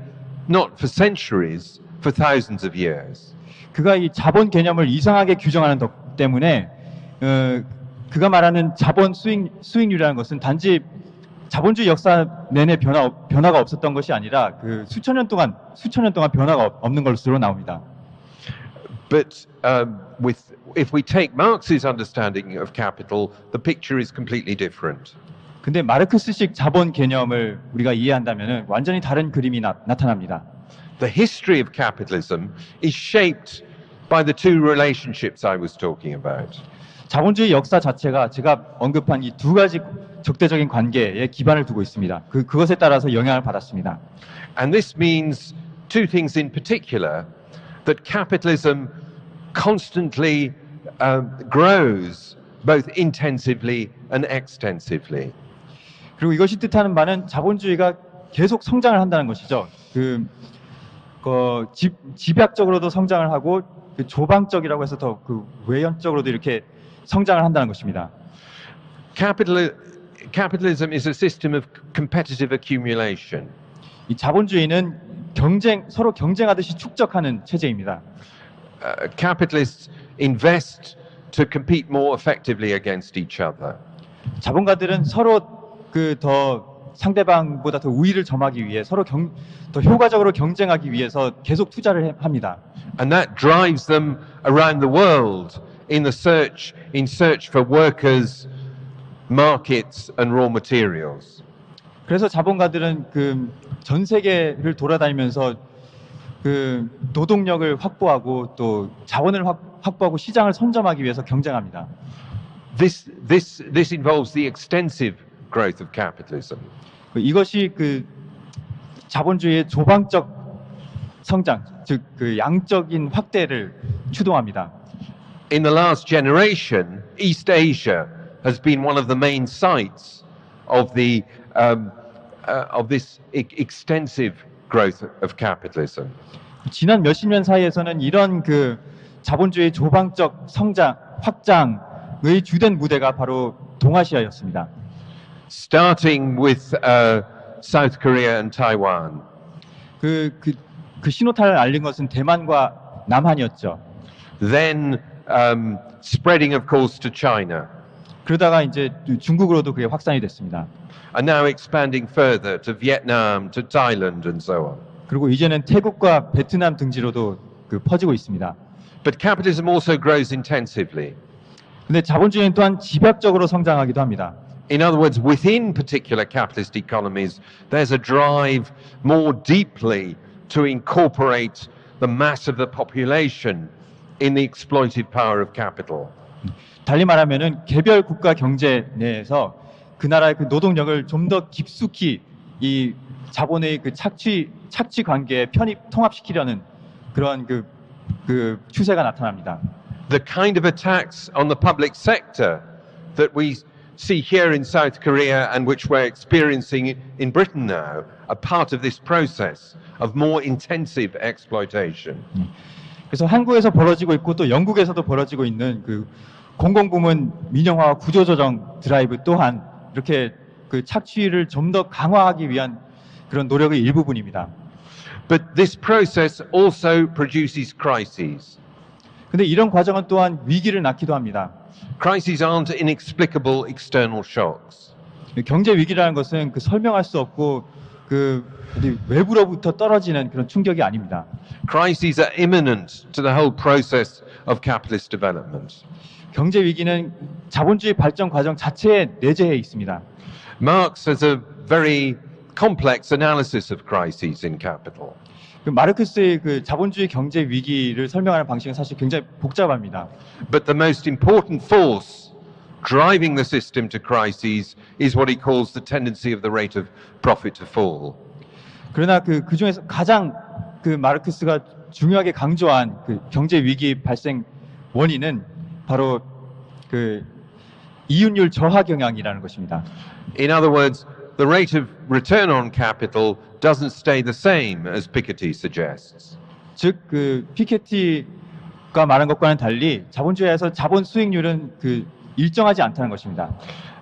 S2: not for centuries, for thousands of years.
S3: 그가 이 자본 개념을 이상하게 규정하는 것 때문에 그가 말하는 자본 수익률이라는 것은 단지 자본주의 역사 내내 변화가 없었던 것이 아니라 수천 년 동안 변화가 없는 것으로 나옵니다.
S2: But if we take Marx's understanding of capital, the picture is completely different.
S3: 근데 마르크스식 자본 개념을 우리가 이해한다면 완전히 다른 그림이 나타납니다.
S2: The history of capitalism is shaped by the two relationships I was talking about.
S3: 자본주의 역사 자체가 제가 언급한 이 두 가지 적대적인 관계에 기반을 두고 있습니다. 그것에 따라서 영향을 받았습니다.
S2: And this means two things in particular, that capitalism constantly grows both intensively and extensively.
S3: 그리고 이것이 뜻하는 바는 자본주의가 계속 성장을 한다는 것이죠. 집약적으로도 성장을 하고 조방적이라고 해서 더 외연적으로도 이렇게 성장을 한다는 것입니다.
S2: Capitalism is a system of competitive accumulation.
S3: 이 자본주의는 서로 경쟁하듯이 축적하는 체제입니다.
S2: Capitalists invest to compete more effectively against each other.
S3: 자본가들은 서로 그 더 상대방보다 더 우위를 점하기 위해 서로 더 효과적으로 경쟁하기 위해서 계속 투자를 합니다.
S2: And that drives them around the world in search for workers, markets and raw materials.
S3: 그래서 자본가들은 그 전 세계를 돌아다니면서 그 노동력을 확보하고 또 자원을 확보하고 시장을 선점하기 위해서 경쟁합니다.
S2: This involves the extensive growth of capitalism.
S3: 이것이 그 자본주의의 조방적 성장, 즉 그 양적인 확대를 추동합니다.
S2: In the last generation, East Asia has been one of the main sites of this extensive growth of capitalism.
S3: 지난 몇십 년 사이에서는 이런 그 자본주의 조방적 성장, 확장의 주된 무대가 바로 동아시아였습니다.
S2: Starting with South Korea and Taiwan.
S3: 그 신호탄을 알린 것은 대만과 남한이었죠.
S2: Then spreading, of course, to China,
S3: 그러다가 이제 중국으로도 그게 확산이 됐습니다.
S2: and now expanding further to Vietnam, to Thailand, and so on.
S3: 그리고 이제는 태국과 베트남 등지로도 그 퍼지고 있습니다.
S2: But capitalism also grows intensively.
S3: 근데 자본주의는 또한 집약적으로 성장하기도 합니다.
S2: In other words, within particular capitalist economies, there's a drive more deeply to incorporate the mass of the population in the exploitive power of capital.
S3: 달리 말하면은 개별 국가 경제 내에서 그 나라의 그 노동력을 좀 더 깊숙이 이 자본의 그 착취 관계에 통합시키려는 그런 그 추세가 나타납니다.
S2: The kind of attacks on the public sector that we see here in South Korea and which we're experiencing in Britain now are part of this process of more intensive exploitation.
S3: 그래서 한국에서 벌어지고 있고 또 영국에서도 벌어지고 있는 그 공공부문 민영화와 구조조정 드라이브 또한 이렇게 그 착취를 좀 더 강화하기 위한 그런 노력의 일부분입니다.
S2: But this process also produces crises.
S3: 근데 이런 과정은 또한 위기를 낳기도 합니다.
S2: Crises aren't inexplicable external shocks.
S3: 경제 위기라는 것은 그 설명할 수 없고 그 외부로부터 떨어지는 그런 충격이 아닙니다.
S2: Crises are imminent to the whole process of capitalist development.
S3: 경제 위기는 자본주의 발전 과정 자체에 내재해 있습니다.
S2: Marx has a very complex analysis of crises in capital.
S3: 그 마르크스의 그 자본주의 경제 위기를 설명하는 방식은 사실 굉장히 복잡합니다.
S2: But the most important force driving the system to crises is what he calls the tendency of the rate of profit to fall.
S3: 그러나 그 중에서 가장 그 마르크스가 중요하게 강조한 그 경제 위기 발생 원인은 바로 그 이윤율 저하 경향이라는 것입니다.
S2: In other words, the rate of return on capital doesn't stay the same as Piketty suggests.
S3: 즉 그 피케티가 말한 것과는 달리 자본주의에서 자본 수익률은 그 일정하지 않다는 것입니다.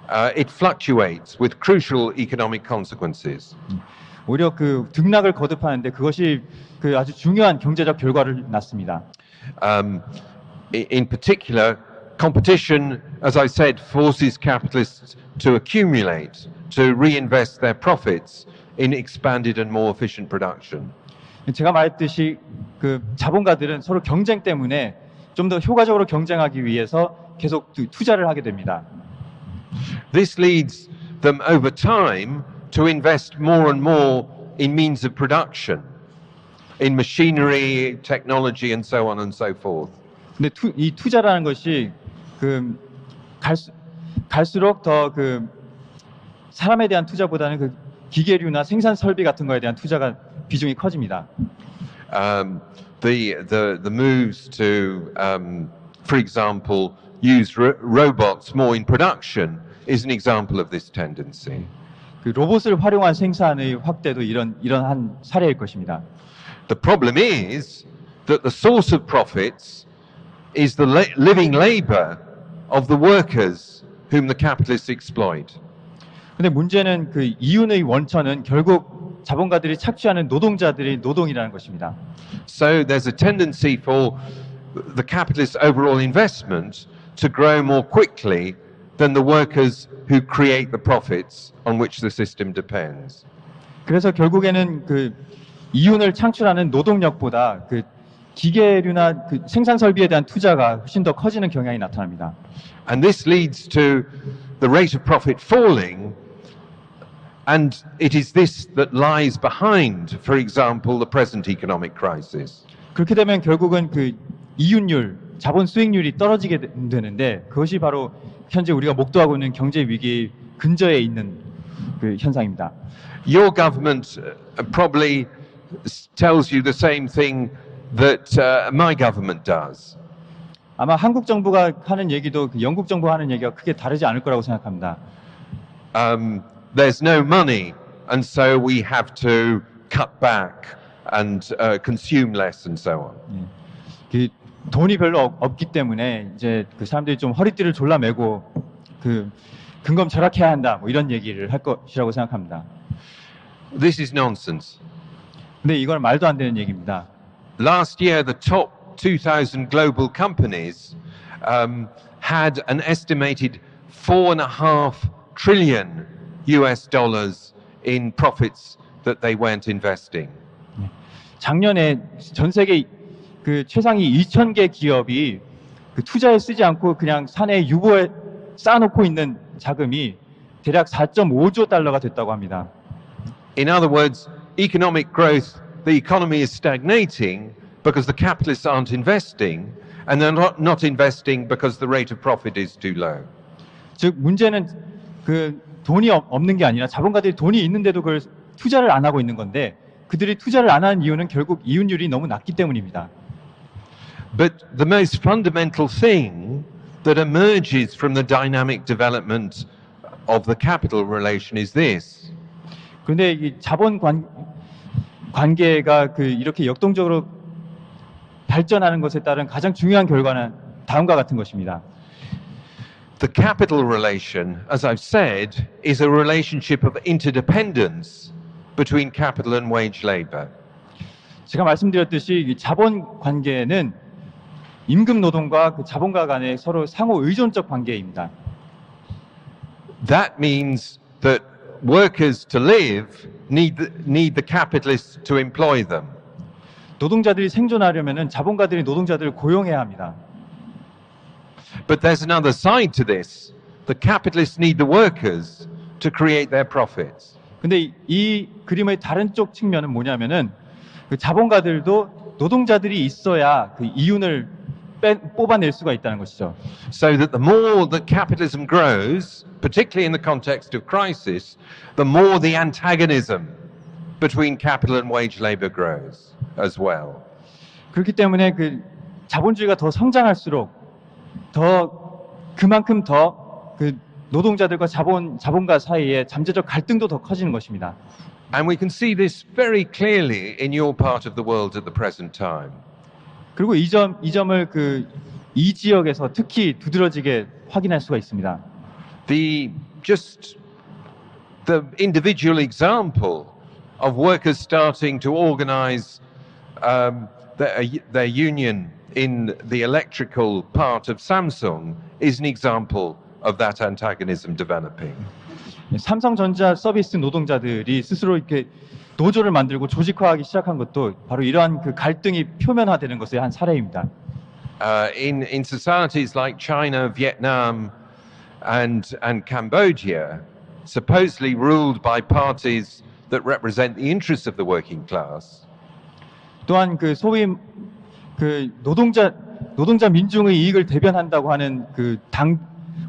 S2: It fluctuates with crucial economic consequences.
S3: 오히려 그 등락을 거듭하는데 그것이 그 아주 중요한 경제적 결과를 낳습니다.
S2: In particular, competition, as I said, forces capitalists to accumulate, to reinvest their profits in expanded and more efficient production.
S3: 제가 말했듯이 그 자본가들은 서로 경쟁 때문에 좀 더 효과적으로 경쟁하기 위해서 계속 투자를 하게 됩니다.
S2: This leads them over time to invest more and more in means of production, in machinery, technology, and so on and so forth.
S3: 근데 이 투자라는 것이 그 갈수록 더 그 사람에 대한 투자보다는 그 기계류나 생산 설비 같은 거에 대한 투자가 비중이 커집니다.
S2: The moves to, for example, use robots more in production is an example of this tendency.
S3: 그 로봇을 활용한 생산의 확대도 이러한 사례일 것입니다.
S2: The problem is that the source of profits is the living labor of the workers whom the capitalists exploit.
S3: 근데 문제는 그 이윤의 원천은 결국 자본가들이 착취하는 노동자들의 노동이라는 것입니다.
S2: So there's a tendency for the capitalist overall investment to grow more quickly than the workers who create the profits on which the system depends.
S3: 그래서 결국에는 그 이윤을 창출하는 노동력보다 그 기계류나 그 생산 설비에 대한 투자가 훨씬 더 커지는 경향이 나타납니다.
S2: And this leads to the rate of profit falling, and it is this that lies behind, for example, the present economic crisis.
S3: 그렇게 되면 결국은 그 이윤율, 자본 수익률이 떨어지게 되는데 그것이 바로 현재 우리가 목도하고 있는 경제 위기 근저에 있는 그 현상입니다.
S2: Your government probably tells you the same thing that my government does.
S3: 아마 한국 정부가 하는 얘기도 그 영국 정부가 하는 얘기가 크게 다르지 않을 거라고 생각합니다.
S2: There's no money, and so we have to cut back and consume less, and so on.
S3: 그 돈이 별로 없기 때문에 이제 그 사람들이 좀 허리띠를 졸라매고 그 근검절약해야 한다, 뭐 이런 얘기를 할 것이라고 생각합니다.
S2: This is nonsense.
S3: 근데 이건 말도 안 되는 얘기입니다.
S2: Last year, the top 2,000 global companies had an estimated $4.5 trillion in profits that they weren't investing.
S3: 작년에 전 세계 그 최상위 2,000개 기업이 그 투자에 쓰지 않고 그냥 사내 유보에 쌓아놓고 있는 자금이 대략 4.5조 달러가 됐다고 합니다.
S2: In other words, economic growth, the economy is stagnating because the capitalists aren't investing, and they're not investing because the rate of profit is too low.
S3: 즉 문제는 그 돈이 없는 게 아니라 자본가들이 돈이 있는데도 그걸 투자를 안 하고 있는 건데 그들이 투자를 안 하는 이유는 결국 이윤율이 너무 낮기 때문입니다.
S2: But the most fundamental thing that emerges from the dynamic development of the capital relation is this.
S3: 그런데 이 자본 관계가 그 이렇게 역동적으로 발전하는 것에 따른 가장 중요한 결과는 다음과 같은 것입니다.
S2: The capital relation, as I've said, is a relationship of interdependence between capital and wage labor.
S3: 제가 말씀드렸듯이 이 자본 관계는 임금 노동과 그 자본가 간의 서로 상호 의존적 관계입니다.
S2: That means that workers to live need the capitalists to employ them.
S3: 노동자들이 생존하려면 자본가들이 노동자들을 고용해야 합니다.
S2: But there's another side to this. The capitalists need the workers to create their profits.
S3: 근데 이 그림의 다른 쪽 측면은 뭐냐면은 그 자본가들도 노동자들이 있어야 그 이윤을 뽑아낼 수가 있다는 것이죠.
S2: So that the more that capitalism grows, particularly in the context of crisis, the more the antagonism between capital and wage labor grows as well.
S3: 그렇기 때문에 그 자본주의가 더 성장할수록 더 그만큼 더 그 노동자들과 자본가 사이에 잠재적 갈등도 더 커지는 것입니다.
S2: And we can see this very clearly in your part of the world at the present time.
S3: 그리고 이 점을 그 이 지역에서 특히 두드러지게 확인할 수가 있습니다.
S2: The individual example of workers starting to organize their union in the electrical part of Samsung is an example of that antagonism developing.
S3: 삼성전자 서비스 노동자들이 스스로 이렇게 노조를 만들고 조직화하기 시작한 것도 바로 이러한 그 갈등이 표면화되는 것의 한 사례입니다.
S2: In societies like China, Vietnam, and Cambodia, supposedly ruled by parties that represent the interests of the working class.
S3: 또한 그 소위 그 노동자 민중의 이익을 대변한다고 하는 그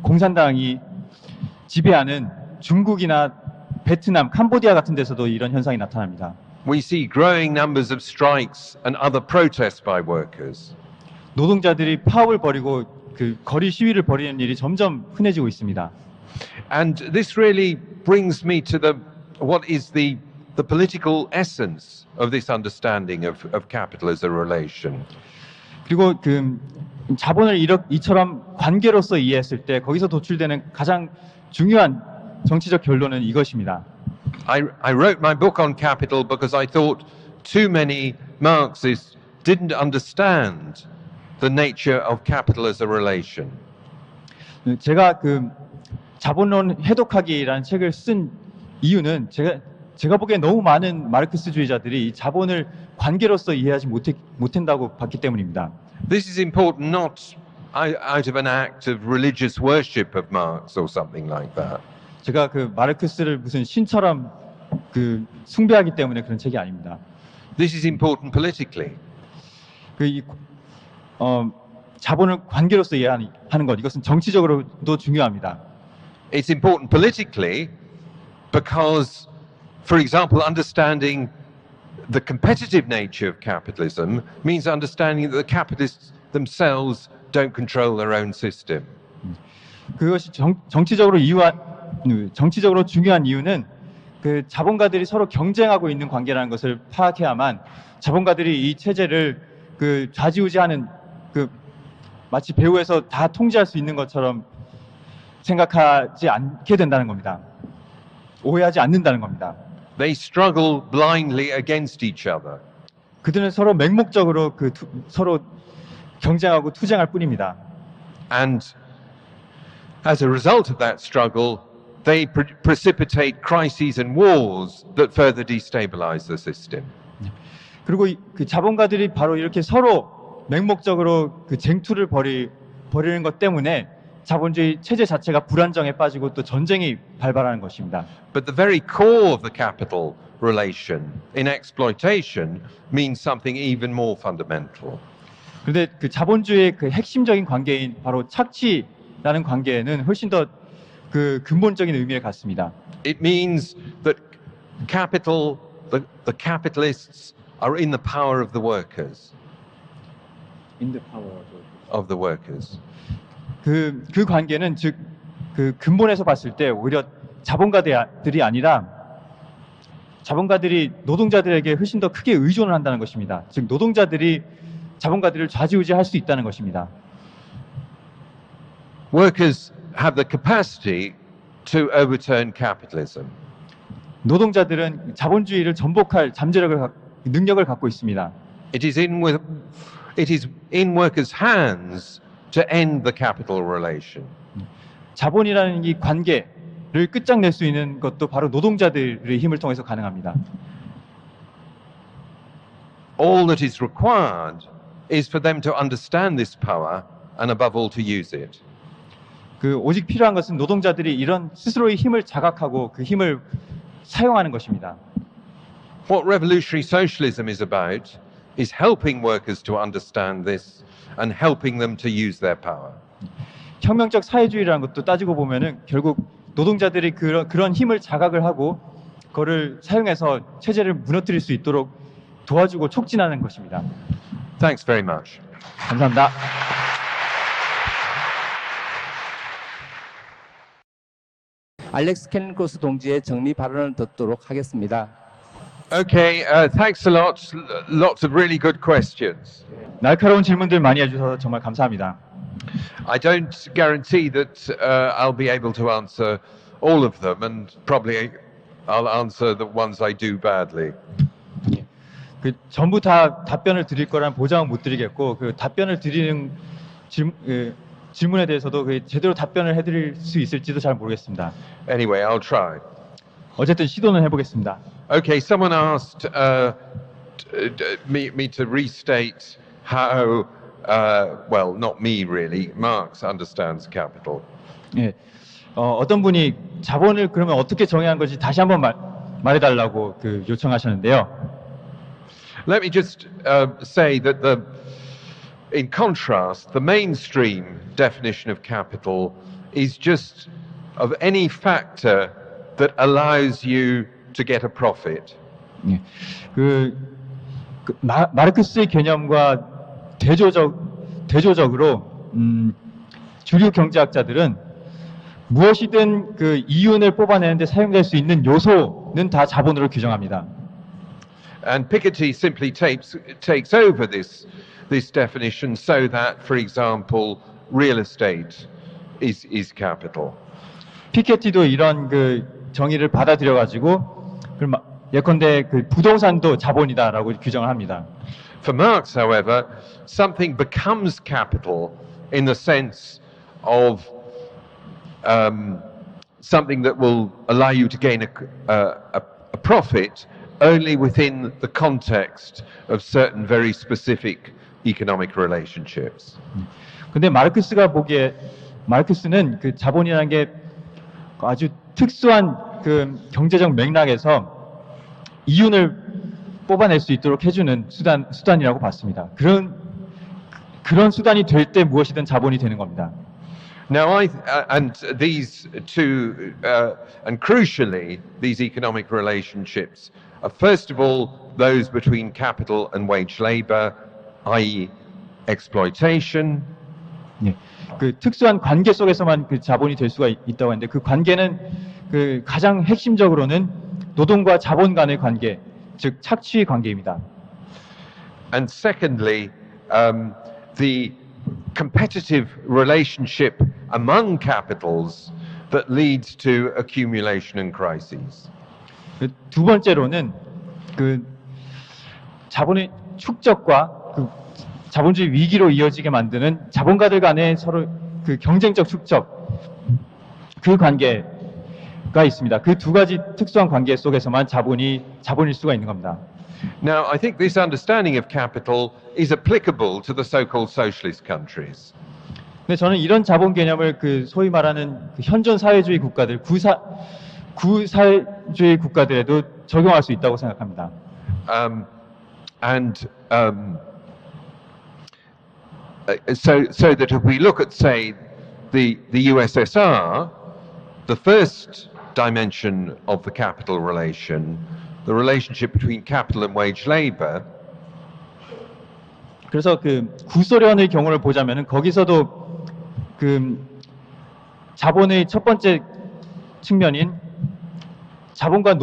S3: 공산당이 지배하는 중국이나 베트남, 캄보디아 같은 데서도 이런 현상이 나타납니다.
S2: We see growing numbers of strikes and other protests by workers.
S3: 노동자들이 파업을 벌이고 그 거리 시위를 벌이는 일이 점점 흔해지고 있습니다.
S2: And this really brings me to what is the political essence of this understanding of capital as a relation.
S3: 그리고 그 자본을 이처럼 관계로서 이해했을 때 거기서 도출되는 가장 중요한 정치적 결론은 이것입니다.
S2: I wrote my book on capital because I thought too many Marxists didn't understand the nature of capital as a relation.
S3: 제가 그 자본론 해독하기라는 책을 쓴 이유는 제가 보기에 너무 많은 마르크스주의자들이 이 자본을 관계로서 이해하지 못한다고 봤기 때문입니다.
S2: This is important not out of an act of religious worship of Marx or something like that.
S3: 제가 그 마르크스를 무슨 신처럼 그 숭배하기 때문에 그런 책이 아닙니다.
S2: This is important politically.
S3: 자본을 관계로서 이해하는 것, 이것은 정치적으로도 중요합니다.
S2: It's important politically because, for example, understanding the competitive nature of capitalism means understanding that the capitalists themselves don't control their own system.
S3: 그것이 정치적으로 중요한 이유는 그 자본가들이 서로 경쟁하고 있는 관계라는 것을 파악해야만 자본가들이 이 체제를 그 좌지우지하는 그 마치 배후에서 다 통제할 수 있는 것처럼 생각하지 않게 된다는 겁니다. 오해하지 않는다는 겁니다.
S2: They struggle blindly against each other.
S3: 그들은 서로 맹목적으로 서로 경쟁하고 투쟁할 뿐입니다.
S2: And as a result of that struggle, they precipitate crises and wars that further destabilize the system.
S3: 그리고 그 자본가들이 바로 이렇게 서로 맹목적으로 그 쟁투를 벌이는 것 때문에 자본주의 체제 자체가 불안정에 빠지고 또 전쟁이 발발하는 것입니다.
S2: But the very core of the capital relation in exploitation means something even more fundamental.
S3: 그런데 그 자본주의의 그 핵심적인 관계인 바로 착취라는 관계에는 훨씬 더 그 근본적인 의미를 갖습니다.
S2: It means that capital, the capitalists are in the power of the workers.
S3: In the power
S2: of the workers.
S3: 그 관계는 즉 그 근본에서 봤을 때 오히려 자본가들이 아니라 자본가들이 노동자들에게 훨씬 더 크게 의존을 한다는 것입니다. 즉 노동자들이 자본가들을 좌지우지할 수 있다는 것입니다.
S2: Workers have the capacity to overturn capitalism.
S3: 노동자들은 자본주의를 전복할 능력을 갖고 있습니다.
S2: It is in workers' hands to end the capital relation.
S3: 자본이라는 이 관계를 끝장낼 수 있는 것도 바로 노동자들의 힘을 통해서 가능합니다.
S2: All that is required is for them to understand this power and above all to use it.
S3: 오직 필요한 것은 노동자들이 이런 스스로의 힘을 자각하고 그 힘을 사용하는 것입니다.
S2: What revolutionary socialism is about is helping workers to understand this and helping them to use their power.
S3: 혁명적 사회주의라는 것도 따지고 보면은 결국 노동자들이 그런 힘을 자각을 하고 그거를 사용해서 체제를 무너뜨릴 수 있도록 도와주고 촉진하는 것입니다.
S2: Thanks very much.
S3: 감사합니다.
S1: 알렉스 캘린코스 동지의 정리 발언을 듣도록 하겠습니다.
S2: Okay, thanks a lot. Lots of really good questions.
S3: 날카로운 질문들 많이 해주셔서 정말 감사합니다.
S2: I don't guarantee that I'll be able to answer all of them, and probably I'll answer the ones I do badly.
S3: 전부 다 답변을 드릴 거란 보장은 못 드리겠고 그 답변을 드리는 질문에 대해서도 제대로 답변을 해드릴 수 있을지도 잘 모르겠습니다.
S2: Anyway, I'll try.
S3: 어쨌든 시도는 해보겠습니다.
S2: Okay, someone asked me to restate how, well, not me really, Marx understands capital.
S3: 예, 어떤 분이 자본을 그러면 어떻게 정의한 건지 다시 한번 말해달라고 요청하셨는데요.
S2: Let me just say that in contrast, the mainstream definition of capital is just of any factor that allows you to get a profit.
S3: 예, 마르크스의 개념과 대조적으로 주류 경제학자들은 무엇이든 그 이윤을 뽑아내는데 사용될 수 있는 요소는 다 자본으로 규정합니다.
S2: And Piketty simply takes over this definition so that, for example, real estate is capital.
S3: 피케티도 이런 정의를 받아들여 가지고 예컨대 부동산도 자본이다라고 규정을 합니다.
S2: For Marx, however, something becomes capital in the sense of something that will allow you to gain a profit only within the context of certain very specific economic relationships.
S3: 근데 마르크스가 보기에 마르크스는 그 자본이라는 게 아주 특수한 그 경제적 맥락에서 이윤을 뽑아낼 수 있도록 해주는 수단이라고 봤습니다. 그런 수단이 될 때 무엇이든 자본이 되는 겁니다.
S2: Now, and these two, and crucially, these economic relationships are first of all those between capital and wage labor, i.e., exploitation.
S3: 예, 그 특수한 관계 속에서만 그 자본이 될 수가 있다고 하는데 그 관계는 그 가장 핵심적으로는 노동과 자본 간의 관계, 즉 착취 관계입니다.
S2: And secondly, the competitive relationship among capitals that leads to accumulation and crises.
S3: 그 두 번째로는 그 자본의 축적과 그 자본주의 위기로 이어지게 만드는 자본가들 간의 서로 그 경쟁적 축적 그 관계가 있습니다. 그 두 가지 특수한 관계 속에서만 자본일 수가 있는 겁니다.
S2: Now, I think this understanding of capital is applicable to the so-called socialist countries.
S3: 근데 저는 이런 자본 개념을 그 소위 말하는 그 현존 사회주의 국가들, 구사회주의 국가들에도 적용할 수 있다고 생각합니다.
S2: So that if we look at, say, the USSR, the first dimension of the capital relation, the relationship between capital and wage labor,
S3: 그래서 그 구소련의 경우를 보자면은 거기서도 그 자본의 첫 번째 측면인 자본가와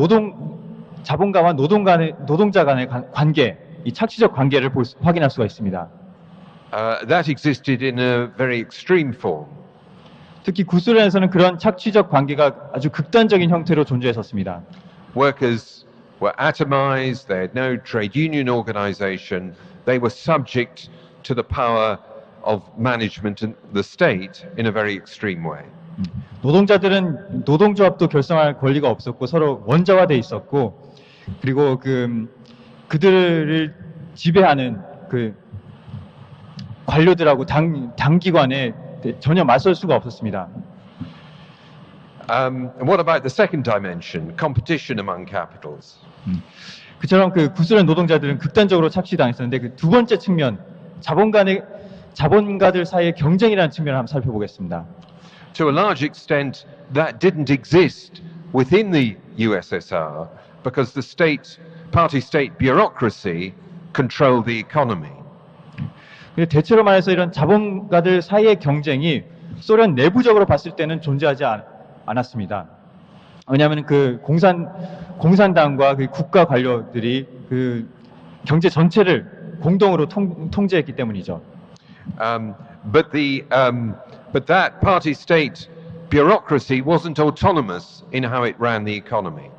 S3: 노동자 간의 관계, 이 착취적 관계를 확인할 수가 있습니다.
S2: that existed in a very extreme form.
S3: 특히 구소련에서는 그런 착취적 관계가 아주 극단적인 형태로 존재했었습니다.
S2: Workers were atomized, they had no trade union organization, they were subject to the power of management and the state in a very extreme way.
S3: 노동자들은 노동조합도 결성할 권리가 없었고 서로 원자화돼 있었고 그리고 그들을 지배하는 그 관료들하고 당기관에 전혀 맞설 수가 없었습니다.
S2: And what about the second dimension, competition among capitals?
S3: 그처럼 그 구소련 노동자들은 극단적으로 착취당했었는데 그 두 번째 측면, 자본가들 사이의 경쟁이라는 측면을 한번 살펴보겠습니다.
S2: To a large extent, that didn't exist within the USSR because the party state bureaucracy controlled the economy.
S3: 대체로 말해서 이런 자본가들 사이의 경쟁이 소련 내부적으로 봤을 때는 존재하지 않았습니다. 왜냐하면 그 공산당과 그 국가 관료들이 그 경제 전체를 공동으로 통제했기 때문이죠.
S2: But that party state bureaucracy wasn't autonomous in how it ran the economy.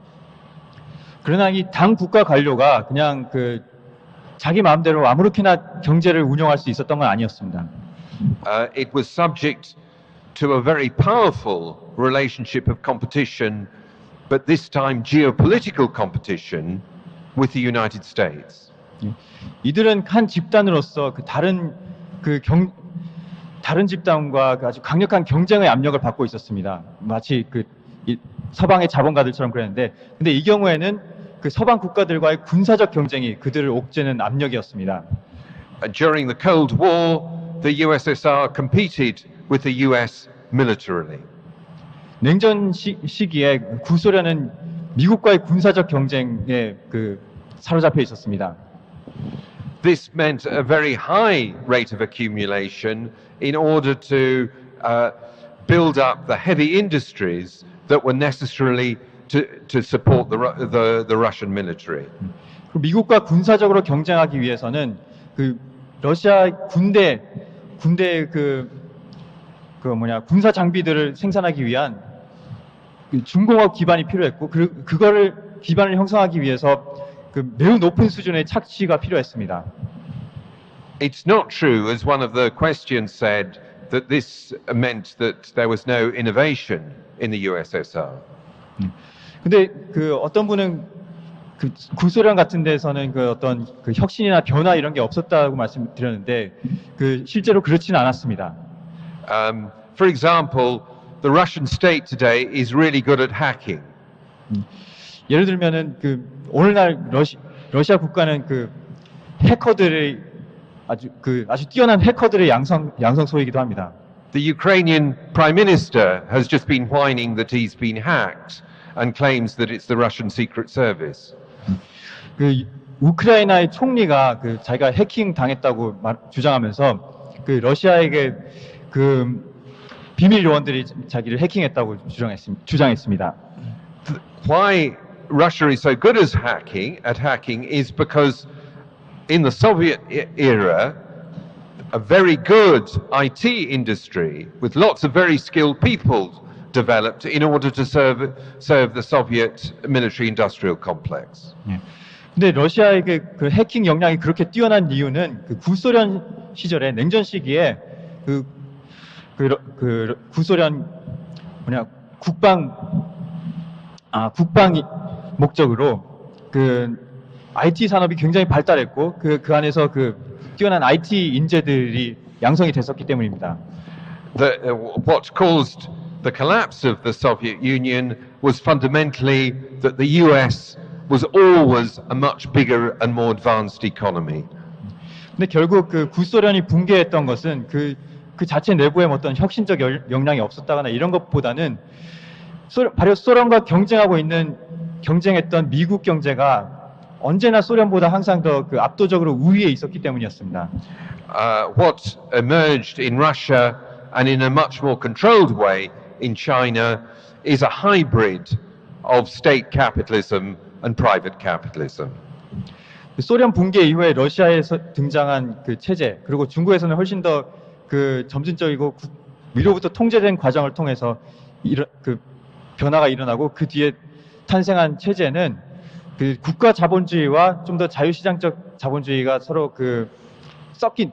S3: 그러나 이 당 국가 관료가 그냥 그 자기 마음대로 아무렇게나 경제를 운영할 수 있었던 건 아니었습니다.
S2: It was subject to a very powerful relationship of competition, but this time geopolitical competition with the United States.
S3: 이들은 한 집단으로서 다른 집단과 아주 강력한 경쟁의 압력을 받고 있었습니다. 마치 서방의 자본가들처럼 그랬는데, 근데 이 경우에는 그 서방 국가들과의 군사적 경쟁이 그들을 옥죄는 압력이었습니다.
S2: During the Cold War, the USSR competed with the US militarily.
S3: 냉전 시기에 구소련은 미국과의 군사적 경쟁에 사로잡혀 있었습니다.
S2: This meant a very high rate of accumulation in order to build up the heavy industries that were necessarily to support the Russian military.
S3: 미국과 군사적으로 경쟁하기 위해서는 그 러시아 군대 군사 장비들을 생산하기 위한 중공업 기반이 필요했고 그거를 기반을 형성하기 위해서 매우 높은 수준의 착취가 필요했습니다.
S2: it's not true, as one of the questions said, that this meant that there was no innovation in the USSR.
S3: 근데 그 어떤 분은 그 구소련 같은 데서는 그 어떤 그 혁신이나 변화 이런 게 없었다고 말씀드렸는데 그 실제로 그렇지는 않았습니다.
S2: For example, the Russian state today is really good at hacking.
S3: 예를 들면은 그 오늘날 러시아 국가는 그 해커들의 아주 뛰어난 해커들의 양성소이기도 합니다.
S2: The Ukrainian Prime Minister has just been whining that he's been hacked and claims that it's the Russian Secret Service.
S3: 그 우크라이나의 총리가 그 자기가 해킹 당했다고 주장하면서 그 러시아에게 그 비밀 요원들이 자기를 해킹했다고 주장했습니다.
S2: Why Russia is so good at hacking is because in the Soviet era, a very good IT industry with lots of very skilled people developed in order to serve the Soviet military-industrial complex.
S3: 예. 근데 러시아에게 그 해킹 역량이 그렇게 뛰어난 이유는 그 구소련 시절에 냉전 시기에 그 구소련 국방 목적으로 그 IT 산업이 굉장히 발달했고 그 안에서 그 뛰어난 IT 인재들이 양성이 됐었기 때문입니다.
S2: What caused the collapse of the Soviet Union was fundamentally that the US was always a much bigger and more advanced economy.
S3: 근데 결국 그 구소련이 붕괴했던 것은 그 자체 내부에 어떤 혁신적 역량이 없었다거나 이런 것보다는 바로 소련과 경쟁했던 미국 경제가 언제나 소련보다 항상 더 그 압도적으로 우위에 있었기 때문이었습니다.
S2: What emerged in Russia and in a much more controlled way in China is a hybrid of state capitalism and private capitalism.
S3: 소련 붕괴 이후에 러시아에서 등장한 그 체제, 그리고 중국에서는 훨씬 더 그 점진적이고 위로부터 통제된 과정을 통해서 그 변화가 일어나고 그 뒤에 탄생한 체제는 그 국가 자본주의와 좀 더 자유시장적 자본주의가 서로 그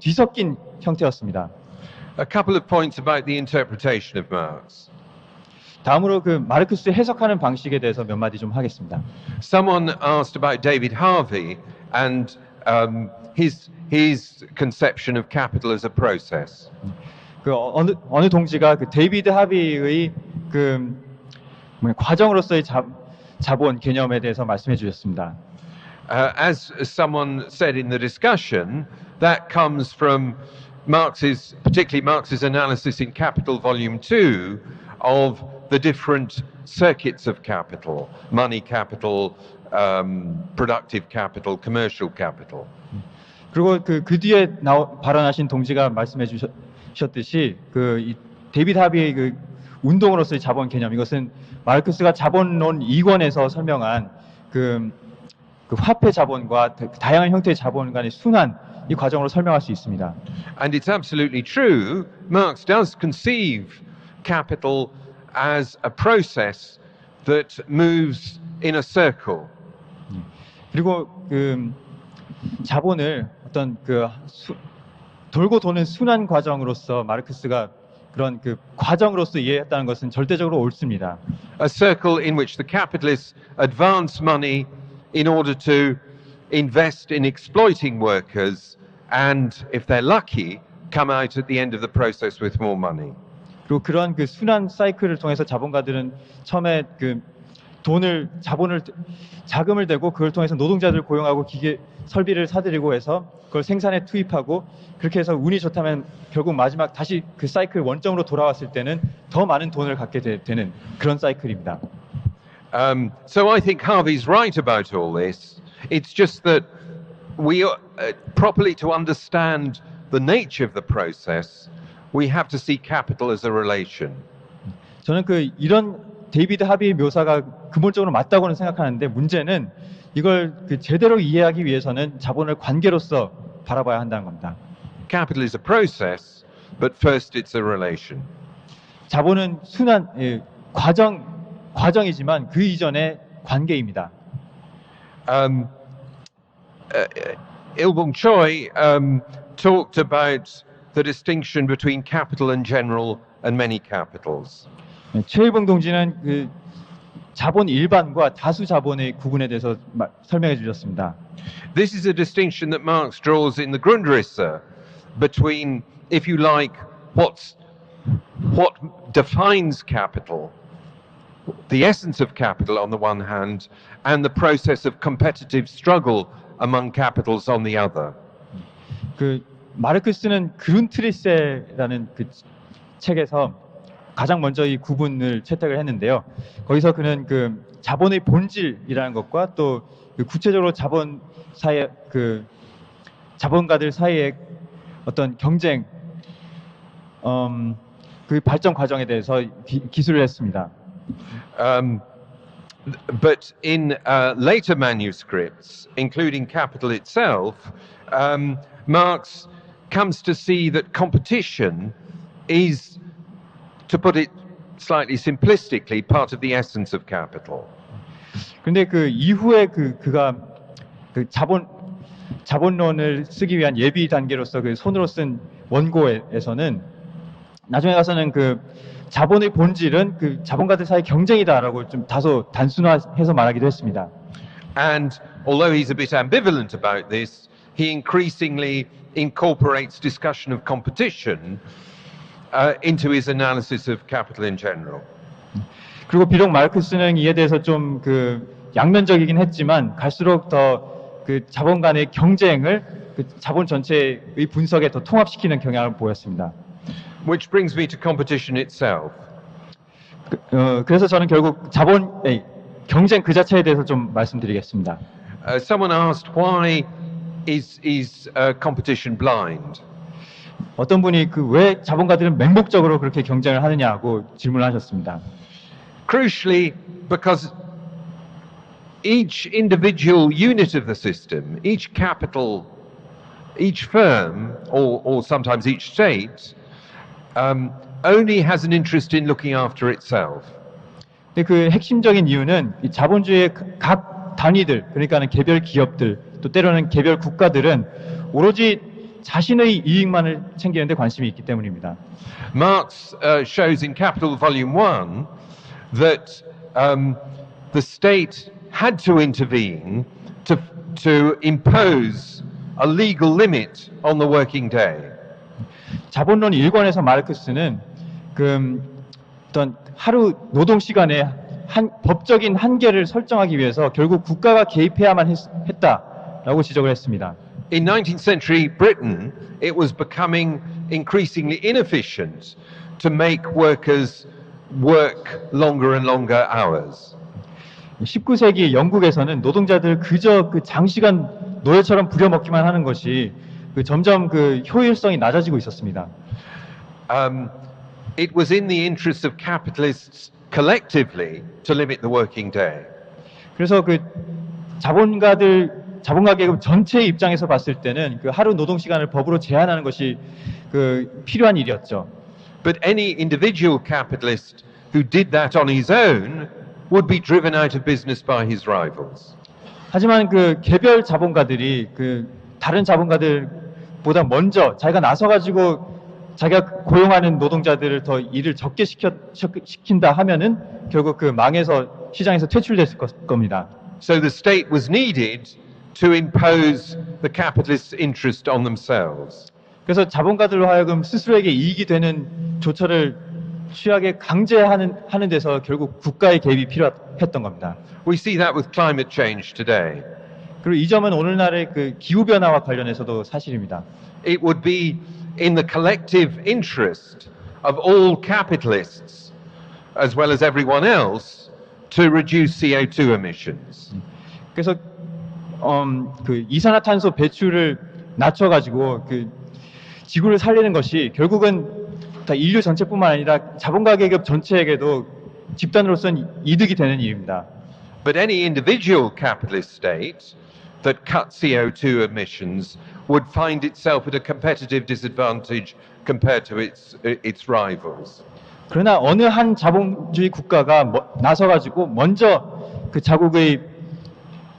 S3: 뒤섞인 형태였습니다.
S2: A couple of points about the interpretation of Marx.
S3: 다음으로 그 마르크스 해석하는 방식에 대해서 몇 마디 좀 하겠습니다.
S2: Someone asked about David Harvey and his conception of capital as a process.
S3: 그 어느 동지가 그 데이비드 하비의 그 과정으로서의 자본 개념에 대해서 말씀해 주셨습니다.
S2: As someone said in the discussion, that comes from particularly Marx's analysis in Capital Volume 2 of the different circuits of capital, money capital, productive capital, commercial capital.
S3: 그리고 그 뒤에 발언하신 동지가 말씀해 주셨듯이 이 데이비드 하비의 그 운동으로서의 자본 개념, 이것은 마르크스가 자본론 2권에서 설명한 그 화폐 자본과 다양한 형태의 자본 간의 순환, 이 과정으로 설명할 수 있습니다.
S2: And it's absolutely true. Marx does conceive capital as a process that moves in a circle.
S3: 그리고 그 자본을 어떤 돌고 도는 순환 과정으로서 마르크스가 그런 그 과정으로서 이해했다는 것은 절대적으로 옳습니다.
S2: A circle in which the capitalists advance money in order to invest in exploiting workers and, if they're lucky, come out at the end of the process with more money.
S3: 그리고 그런 그 순환 사이클을 통해서 자본가들은 처음에 자금을 대고 그걸 통해서 노동자들을 고용하고 기계 설비를 사들이고 해서 그걸 생산에 투입하고, 그렇게 해서 운이 좋다면 결국 마지막 다시 그 사이클 원점으로 돌아왔을 때는 더 많은 돈을 갖게 되는 그런 사이클입니다.
S2: So I think Harvey's right about all this. It's just that we properly to understand the nature of the process, we have to see capital as a relation.
S3: 저는 이런 데이비드 하비의 묘사가 근본적으로 맞다고는 생각하는데, 문제는 이걸 제대로 이해하기 위해서는 자본을 관계로서 바라봐야 한다는 겁니다.
S2: Capital is a process, but first it's a relation.
S3: 자본은 과정이지만 그 이전에 관계입니다.
S2: Il-bung Choi talked about the distinction between capital and general and many capitals.
S3: 네, 최일봉 동지는 그 자본 일반과 다수 자본의 구분에 대해서 설명해 주셨습니다.
S2: This is a distinction that Marx draws in the Grundrisse between, if you like, what defines capital, the essence of capital on the one hand, and the process of competitive struggle among capitals on the other.
S3: 그 마르크스는 그룬트리세라는 그 책에서 가장 먼저 이 구분을 채택을 했는데요. 거기서 그는 그 자본의 본질이라는 것과 또 그 구체적으로 자본 사이 그 자본가들 사이의 어떤 경쟁, 그 발전 과정에 대해서 기술을 했습니다.
S2: But in later manuscripts, including Capital itself, Marx comes to see that competition is, to put it slightly simplistically, part of the essence of capital.
S3: 근데 그 이후에 그가 그 자본론을 쓰기 위한 예비 단계로서 그 손으로 쓴 원고에서는 나중에 가서는 그 자본의 본질은 그 자본가들 사이 경쟁이다라고 좀 다소 단순화해서 말하기도 했습니다.
S2: And although he's a bit ambivalent about this, he increasingly incorporates discussion of competition into his analysis of capital in general.
S3: 그리고 비록 마르크스는 이에 대해서 좀 그 양면적이긴 했지만 갈수록 더 그 자본 간의 경쟁을 그 자본 전체의 분석에 더 통합시키는 경향을 보였습니다.
S2: Which brings me to competition itself.
S3: 그래서 저는 결국 경쟁 그 자체에 대해서 좀 말씀드리겠습니다.
S2: Someone asked why is competition blind?
S3: 어떤 분이 그 왜 자본가들은 맹목적으로 그렇게 경쟁을 하느냐고 질문을 하셨습니다.
S2: Crucially, because each individual unit of the system, each capital, each firm, or sometimes each state, only has an interest in looking after itself.
S3: 근데 그 핵심적인 이유는 이 자본주의의 각 단위들, 그러니까는 개별 기업들, 또 때로는 개별 국가들은 오로지 자신의 이익만을 챙기는 데 관심이 있기 때문입니다.
S2: Marx shows in Capital Volume 1 that the state had to intervene to impose a legal limit on the working day.
S3: 자본론 1권에서 마르크스는 그 어떤 하루 노동 시간에 법적인 한계를 설정하기 위해서 결국 국가가 개입해야만 했다라고 지적을 했습니다.
S2: In 19th century Britain, it was becoming increasingly inefficient to make workers work longer and longer hours.
S3: 19세기 영국에서는 노동자들 그저 그 장시간 노예처럼 부려먹기만 하는 것이 그 점점 그 효율성이 낮아지고 있었습니다.
S2: It was in the interest of capitalists collectively to limit the working day.
S3: 그래서 그 자본가 계급 전체의 입장에서 봤을 때는 그 하루 노동 시간을 법으로 제한하는 것이 그 필요한 일이었죠.
S2: But any individual capitalist who did that on his own would be driven out of business by his rivals.
S3: 하지만 그 개별 자본가들이 그 다른 자본가들보다 먼저 자기가 나서가지고 자기가 고용하는 노동자들을 더 일을 적게 시킨다 하면은 결국 그 망해서 시장에서 퇴출됐을 겁니다.
S2: So the state was needed to impose the capitalist's interest on themselves.
S3: 그래서 자본가들로 하여금 스스로에게 이익이 되는 조처를 취하게 강제하는 데서 결국 국가의 개입이 필요했던 겁니다.
S2: We see that with climate change today.
S3: 그리고 이 점은 오늘날의 그 기후 변화와 관련해서도 사실입니다.
S2: It would be in the collective interest of all capitalists, as well as everyone else, to reduce CO2 emissions.
S3: 그래서 그 이산화탄소 배출을 낮춰가지고 그 지구를 살리는 것이 결국은 다 인류 전체뿐만 아니라 자본가 계급 전체에게도 집단으로서는 이득이 되는 일입니다.
S2: But any individual capitalist state that cut CO2 emissions would find itself at a competitive disadvantage compared to its rivals.
S3: 그러나 어느 한 자본주의 국가가 나서가지고 먼저 그 자국의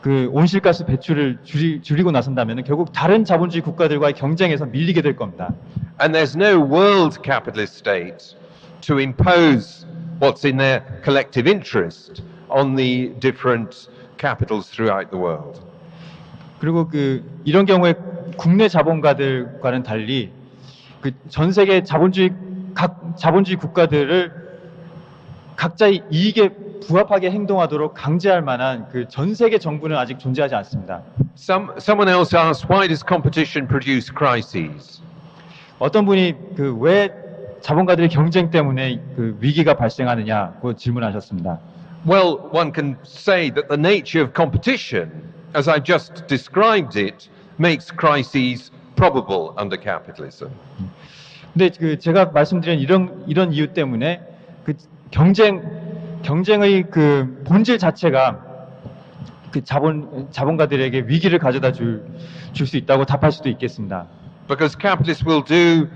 S3: 그 온실가스 배출을 줄이고 나선다면 결국 다른 자본주의 국가들과의 경쟁에서 밀리게 될 겁니다.
S2: And there's no world capitalist state to impose what's in their collective interest on the different capitals throughout the world.
S3: 그리고 이런 경우에 국내 자본가들과는 달리 그 전 세계 각 자본주의 국가들을 각자의 이익에 부합하게 행동하도록 강제할 만한 그 전 세계 정부는 아직 존재하지 않습니다.
S2: Someone else asked, why does competition produce crises?
S3: 어떤 분이 왜 자본가들의 경쟁 때문에 그 위기가 발생하느냐고 질문하셨습니다.
S2: Well, one can say that the nature of competition, as I've just described it, makes crises probable under capitalism.
S3: 근데 제가 말씀드린 이런 이유 때문에 그 경쟁의 그 본질 자체가 그 자본가들에게 위기를 가져다 줄 수 있다고 답할 수도 있겠습니다.
S2: Because capitalists will do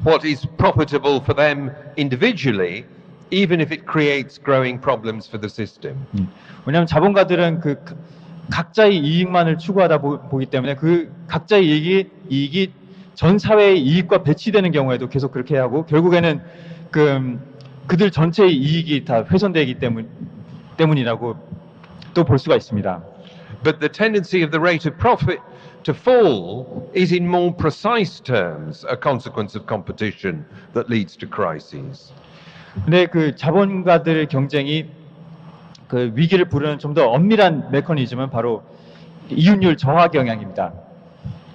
S2: what is profitable for them individually, even if it creates growing problems for the system.
S3: 왜냐하면 자본가들은 각자의 이익만을 추구하다 보기 때문에 그 각자의 이익이 전 사회의 이익과 배치되는 경우에도 계속 그렇게 하고 결국에는 그들 전체의 이익이 다 훼손되기 때문이라고 또 볼 수가 있습니다.
S2: But the tendency of the rate of profit to fall is in more precise terms a consequence of competition that leads to crises.
S3: 근데 그 자본가들의 경쟁이 그 위기를 부르는 좀 더 엄밀한 메커니즘은 바로 이윤율 저하 경향입니다.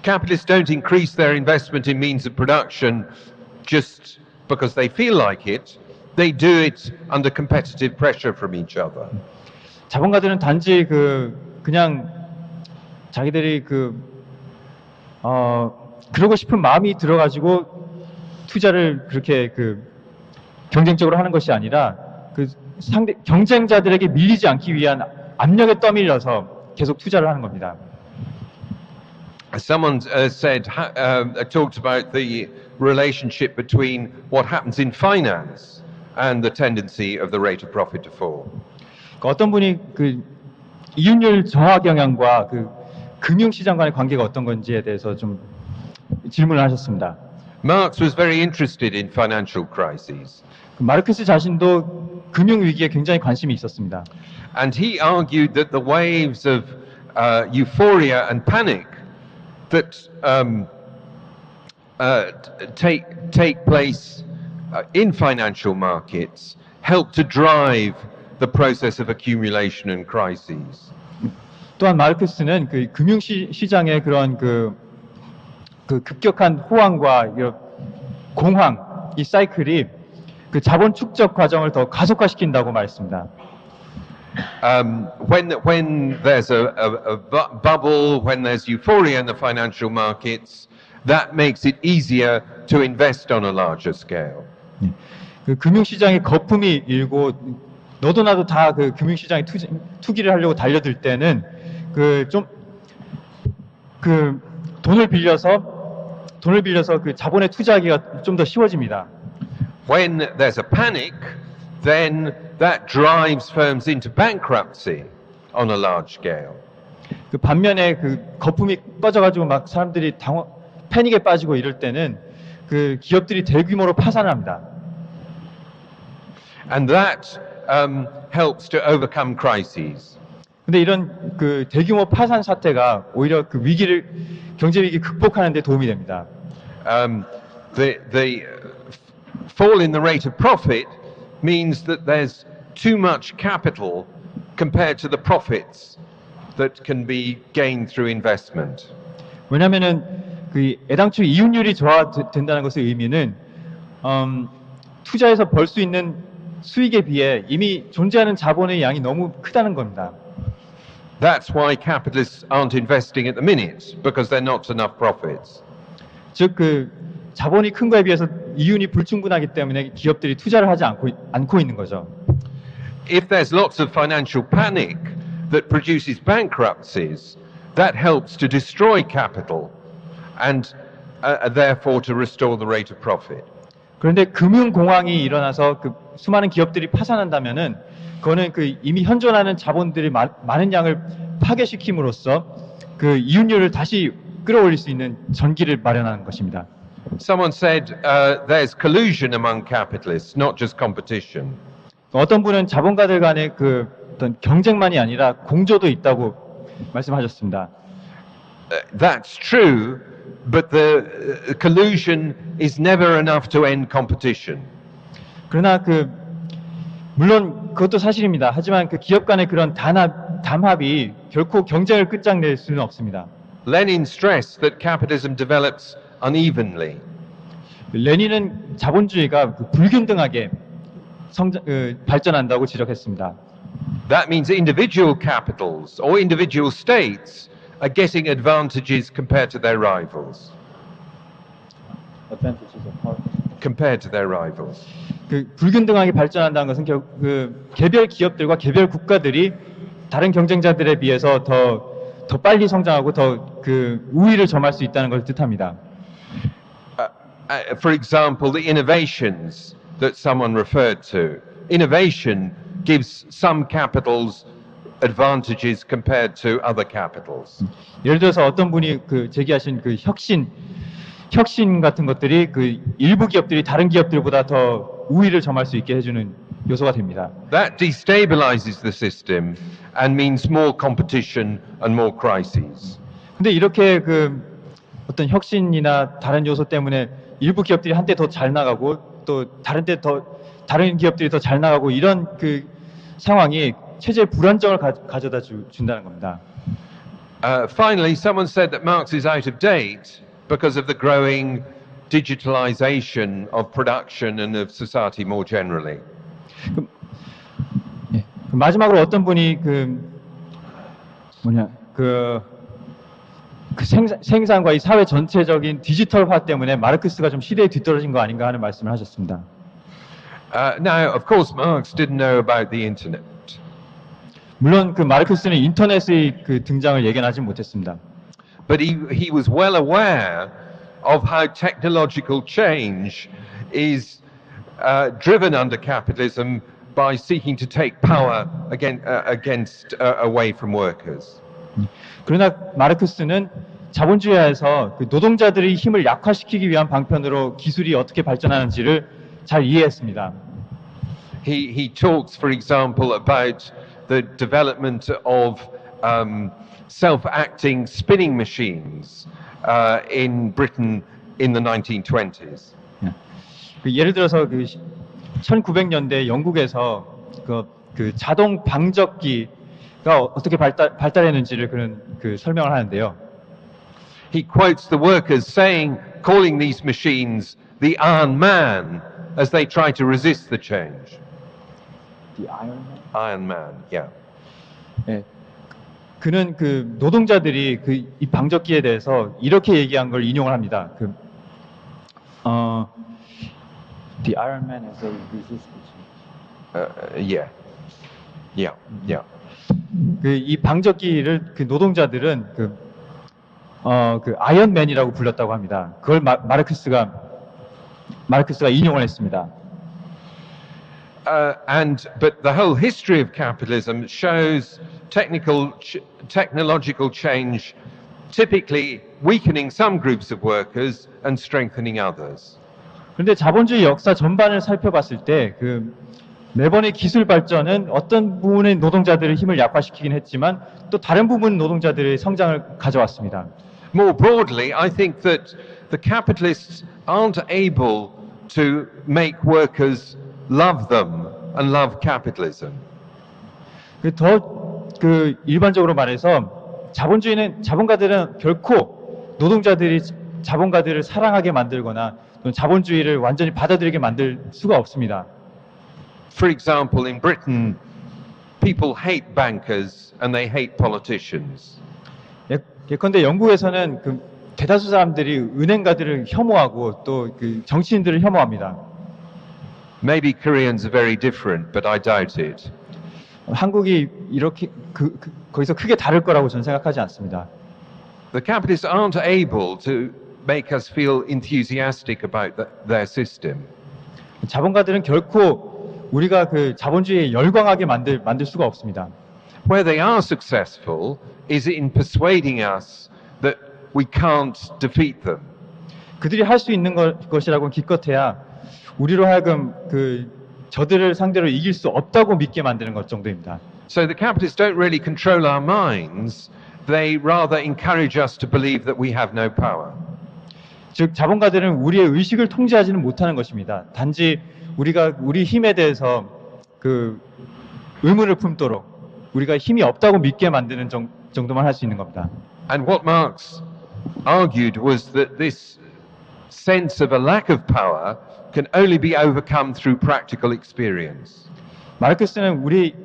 S2: Capitalists don't increase their investment in means of production just because they feel like it. They do it under competitive pressure from each other.
S3: 자본가들은 단지 그냥 자기들이 그러고 싶은 마음이 들어가지고 투자를 그렇게 경쟁적으로 하는 것이 아니라 상대 경쟁자들에게 밀리지 않기 위한 압력에 떠밀려서 계속 투자를 하는 겁니다.
S2: Someone talked about the relationship between what happens in finance and the tendency of the rate of profit to fall.
S3: 어떤 분이 이윤율 저하 경향과 금융시장 간의 관계가 어떤 건지에 대해서 좀 질문을 하셨습니다.
S2: Marx was very interested in financial crises.
S3: 마르크스 자신도 금융위기에 굉장히 관심이 있었습니다.
S2: And he argued that the waves of euphoria and panic that take place in financial markets help to drive the process of accumulation and crises.
S3: 또한 마르크스는 금융시장의 그런 급격한 호황과 공황, 이 사이클이 자본 축적 과정을 더 가속화시킨다고 말했습니다.
S2: When there's a bubble, when there's euphoria in the financial markets, that makes it easier to invest on a larger scale.
S3: 금융시장에 거품이 일고 너도 나도 다 금융시장에 투기를 하려고 달려들 때는 돈을 빌려서 자본에 투자하기가 좀 더 쉬워집니다.
S2: When there's a panic, then that drives firms into bankruptcy on a large scale.
S3: 반면에 거품이 꺼져가지고 막 사람들이 패닉에 빠지고 이럴 때는 기업들이 대규모로 파산을 합니다.
S2: And that helps to overcome crises.
S3: 근데 이런 대규모 파산 사태가 오히려 경제 위기 극복하는 데 도움이 됩니다.
S2: The fall in the rate of profit means that there's too much capital compared to the profits that can be gained through investment.
S3: 왜냐하면은 애당초 이윤율이 저하된다는 것의 의미는 투자에서 벌 수 있는 수익에 비해 이미 존재하는 자본의 양이 너무 크다는 겁니다.
S2: That's why capitalists aren't investing at the minute, because they're not enough profits.
S3: 즉 자본이 큰 거에 비해서 이윤이 불충분하기 때문에 기업들이 투자를 하지 않고 있는 거죠.
S2: If there's lots of financial panic that produces bankruptcies, that helps to destroy capital and therefore to restore the rate of profit.
S3: 그런데 금융 공황이 일어나서 수많은 기업들이 파산한다면은 그거는 이미 현존하는 자본들이 많은 양을 파괴시킴으로써 그 이윤율을 다시 끌어올릴 수 있는 전기를 마련하는 것입니다.
S2: Someone said there's collusion among capitalists, not just competition.
S3: 어떤 분은 자본가들 간의 그 어떤 경쟁만이 아니라 공조도 있다고 말씀하셨습니다.
S2: That's true, but the collusion is never enough to end competition.
S3: 그러나 물론 그것도 사실입니다. 하지만 그 기업 간의 그런 담합이 결코 경쟁을 끝장낼 수는 없습니다.
S2: Lenin stressed that capitalism develops unevenly.
S3: 레닌은 자본주의가 불균등하게 발전한다고 지적했습니다.
S2: That means individual capitals or individual states are getting advantages compared to their rivals. Compared to their rivals.
S3: 불균등하게 발전한다는 것은 개별 기업들과 개별 국가들이 다른 경쟁자들에 비해서 더 빨리 성장하고 더 우위를 점할 수 있다는 걸 뜻합니다.
S2: For example, the innovations that someone referred to. Innovation gives some capitals advantages compared to other capitals.
S3: 예를 들어서 어떤 분이 제기하신 혁신 같은 것들이 일부 기업들이 다른 기업들보다 더 우위를 점할 수 있게 해주는 요소가 됩니다.
S2: That destabilizes the system and means more competition and more crises.
S3: 근데 이렇게 어떤 혁신이나 다른 요소 때문에 일부 기업들이 한때 더 잘 나가고 또 다른 기업들이 더 잘 나가고 이런 상황이 체제의 불안정을 가져다 준다는 겁니다.
S2: Finally, someone said that Marx is out of date because of the growing digitalization of production and of society more generally.
S3: 마지막으로 어떤 분이 생산과 이 사회 전체적인 디지털화 때문에 마르크스가 좀 시대에 뒤떨어진 거 아닌가 하는 말씀을 하셨습니다.
S2: Now, of course, Marx didn't know about the internet.
S3: 물론 마르크스는 인터넷의 등장을 예견하지 못했습니다.
S2: But he was well aware of how technological change is driven under capitalism by seeking to take power away from workers.
S3: 그러나 마르크스는 자본주의하에서 노동자들의 힘을 약화시키기 위한 방편으로 기술이 어떻게 발전하는지를 잘 이해했습니다.
S2: He talks, for example, about the development of self-acting spinning machines in Britain in the 1920s.
S3: 예를 들어서 1900년대 영국에서 자동 방적기가 어떻게 발달했는지를 설명을 하는데요.
S2: He quotes the workers calling these machines the Iron Man as they try to resist the change.
S3: The Iron Man?
S2: Iron Man, yeah.
S3: 네. 그는 노동자들이 이 방적기에 대해서 이렇게 얘기한 걸 인용을 합니다. The Iron Man as they resist the change.
S2: Yeah.
S3: 이 방적기를 노동자들은 아이언맨이라고 불렀다고 합니다. 그걸 마르크스가 인용을 했습니다.
S2: But the whole history of capitalism shows technological change typically weakening some groups of workers and strengthening others.
S3: 그런데 자본주의 역사 전반을 살펴봤을 때 매번의 기술 발전은 어떤 부분의 노동자들의 힘을 약화시키긴 했지만 또 다른 부분 노동자들의 성장을 가져왔습니다.
S2: More broadly, I think that the capitalists aren't able to make workers love them and love capitalism.
S3: 일반적으로 말해서 자본가들은 결코 노동자들이 자본가들을 사랑하게 만들거나 자본주의를 완전히 받아들이게 만들 수가 없습니다.
S2: For example, in Britain, people hate bankers and they hate politicians.
S3: 예컨대 영국에서는 대다수 사람들이 은행가들을 혐오하고 또 정치인들을 혐오합니다.
S2: Maybe Koreans are very different, but I doubt it.
S3: 한국이 이렇게 거기서 크게 다를 거라고 저는 생각하지 않습니다.
S2: The capitalists aren't able to make us feel enthusiastic about their system.
S3: 자본가들은 결코 우리가 자본주의에 열광하게 만들 수가 없습니다.
S2: Where they are successful is in persuading us that we can't defeat them.
S3: 그들이 할 수 있는 것이라고 기껏해야 우리로 하여금 저들을 상대로 이길 수 없다고 믿게 만드는 것 정도입니다.
S2: So the capitalists don't really control our minds. They rather encourage us to believe that we have no power.
S3: 즉 자본가들은 우리의 의식을 통제하지는 못하는 것입니다. 단지 우리가 우리 힘에 대해서 의문을 품도록 우리가 힘이 없다고 믿게 만드는 정도만 할 수 있는 겁니다.
S2: And what Marx argued was that this sense of a lack of power can only be overcome through practical experience.
S3: 마르크스는 우리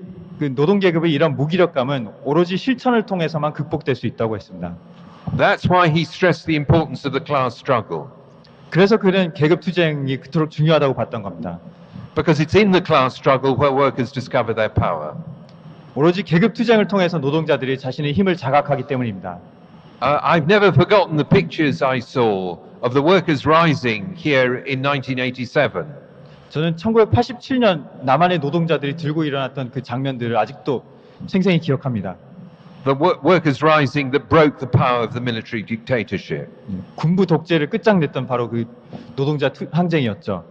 S3: 노동 계급의 이런 무기력감은 오로지 실천을 통해서만 극복될 수 있다고 했습니다.
S2: That's why he stressed the importance of the class struggle.
S3: 그래서 그는 계급 투쟁이 그토록 중요하다고 봤던 겁니다.
S2: Because it's in the class struggle where workers discover their power.
S3: 오로지 계급 투쟁을 통해서 노동자들이 자신의 힘을 자각하기 때문입니다.
S2: I've never forgotten the pictures I saw of the workers rising here in 1987.
S3: 저는 1987년 남한의 노동자들이 들고 일어났던 그 장면들을 아직도 생생히 기억합니다.
S2: The workers rising that broke the power of the military dictatorship.
S3: 군부 독재를 끝장냈던 바로 그 노동자 항쟁이었죠.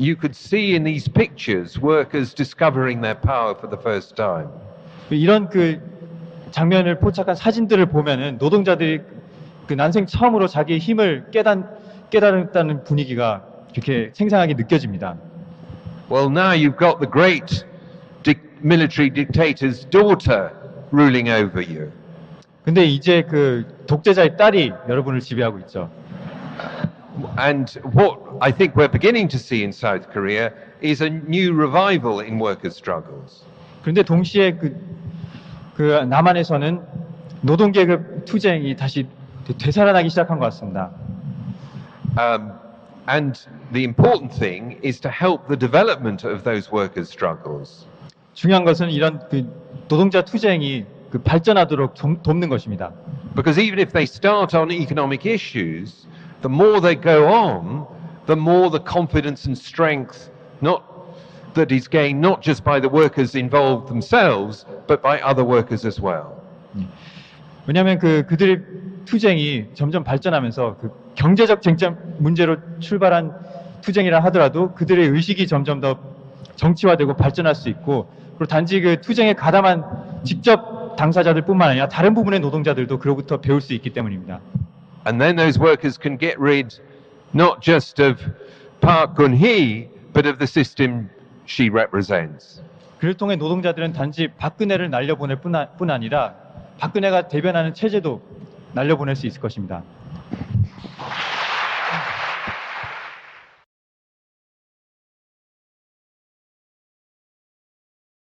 S2: You could see in these pictures workers discovering their power for the first time.
S3: 이런 장면을 포착한 사진들을 보면은 노동자들이 난생 처음으로 자기의 힘을 깨달았다는 분위기가 이렇게 생생하게 느껴집니다.
S2: Well, now you've got the great military dictator's daughter ruling over you.
S3: 근데 이제 독재자의 딸이 여러분을 지배하고 있죠.
S2: And what I think we're beginning to see in South Korea is a new revival in workers' struggles.
S3: 그런데 동시에 남한에서는 노동계급 투쟁이 다시 되살아나기 시작한 것 같습니다.
S2: And the important thing is to help the development of those workers' struggles.
S3: 중요한 것은 이런 노동자 투쟁이 발전하도록 돕는 것입니다.
S2: Because even if they start on economic issues, the more they go on, the more the confidence and strength that is gained not just by the workers involved themselves, but by other workers as well.
S3: 왜냐하면 그들의 투쟁이 점점 발전하면서 경제적 쟁점 문제로 출발한 투쟁이라 하더라도 그들의 의식이 점점 더 정치화되고 발전할 수 있고, 그리고 단지 투쟁에 가담한 직접 당사자들뿐만 아니라 다른 부분의 노동자들도 그로부터 배울 수 있기 때문입니다.
S2: And then those workers can get rid not just of Park Geun-hye, but of the system she represents.
S3: 그를 통해 노동자들은 단지 박근혜를 날려보낼 뿐 아니라 박근혜가 대변하는 체제도 날려보낼 수 있을 것입니다.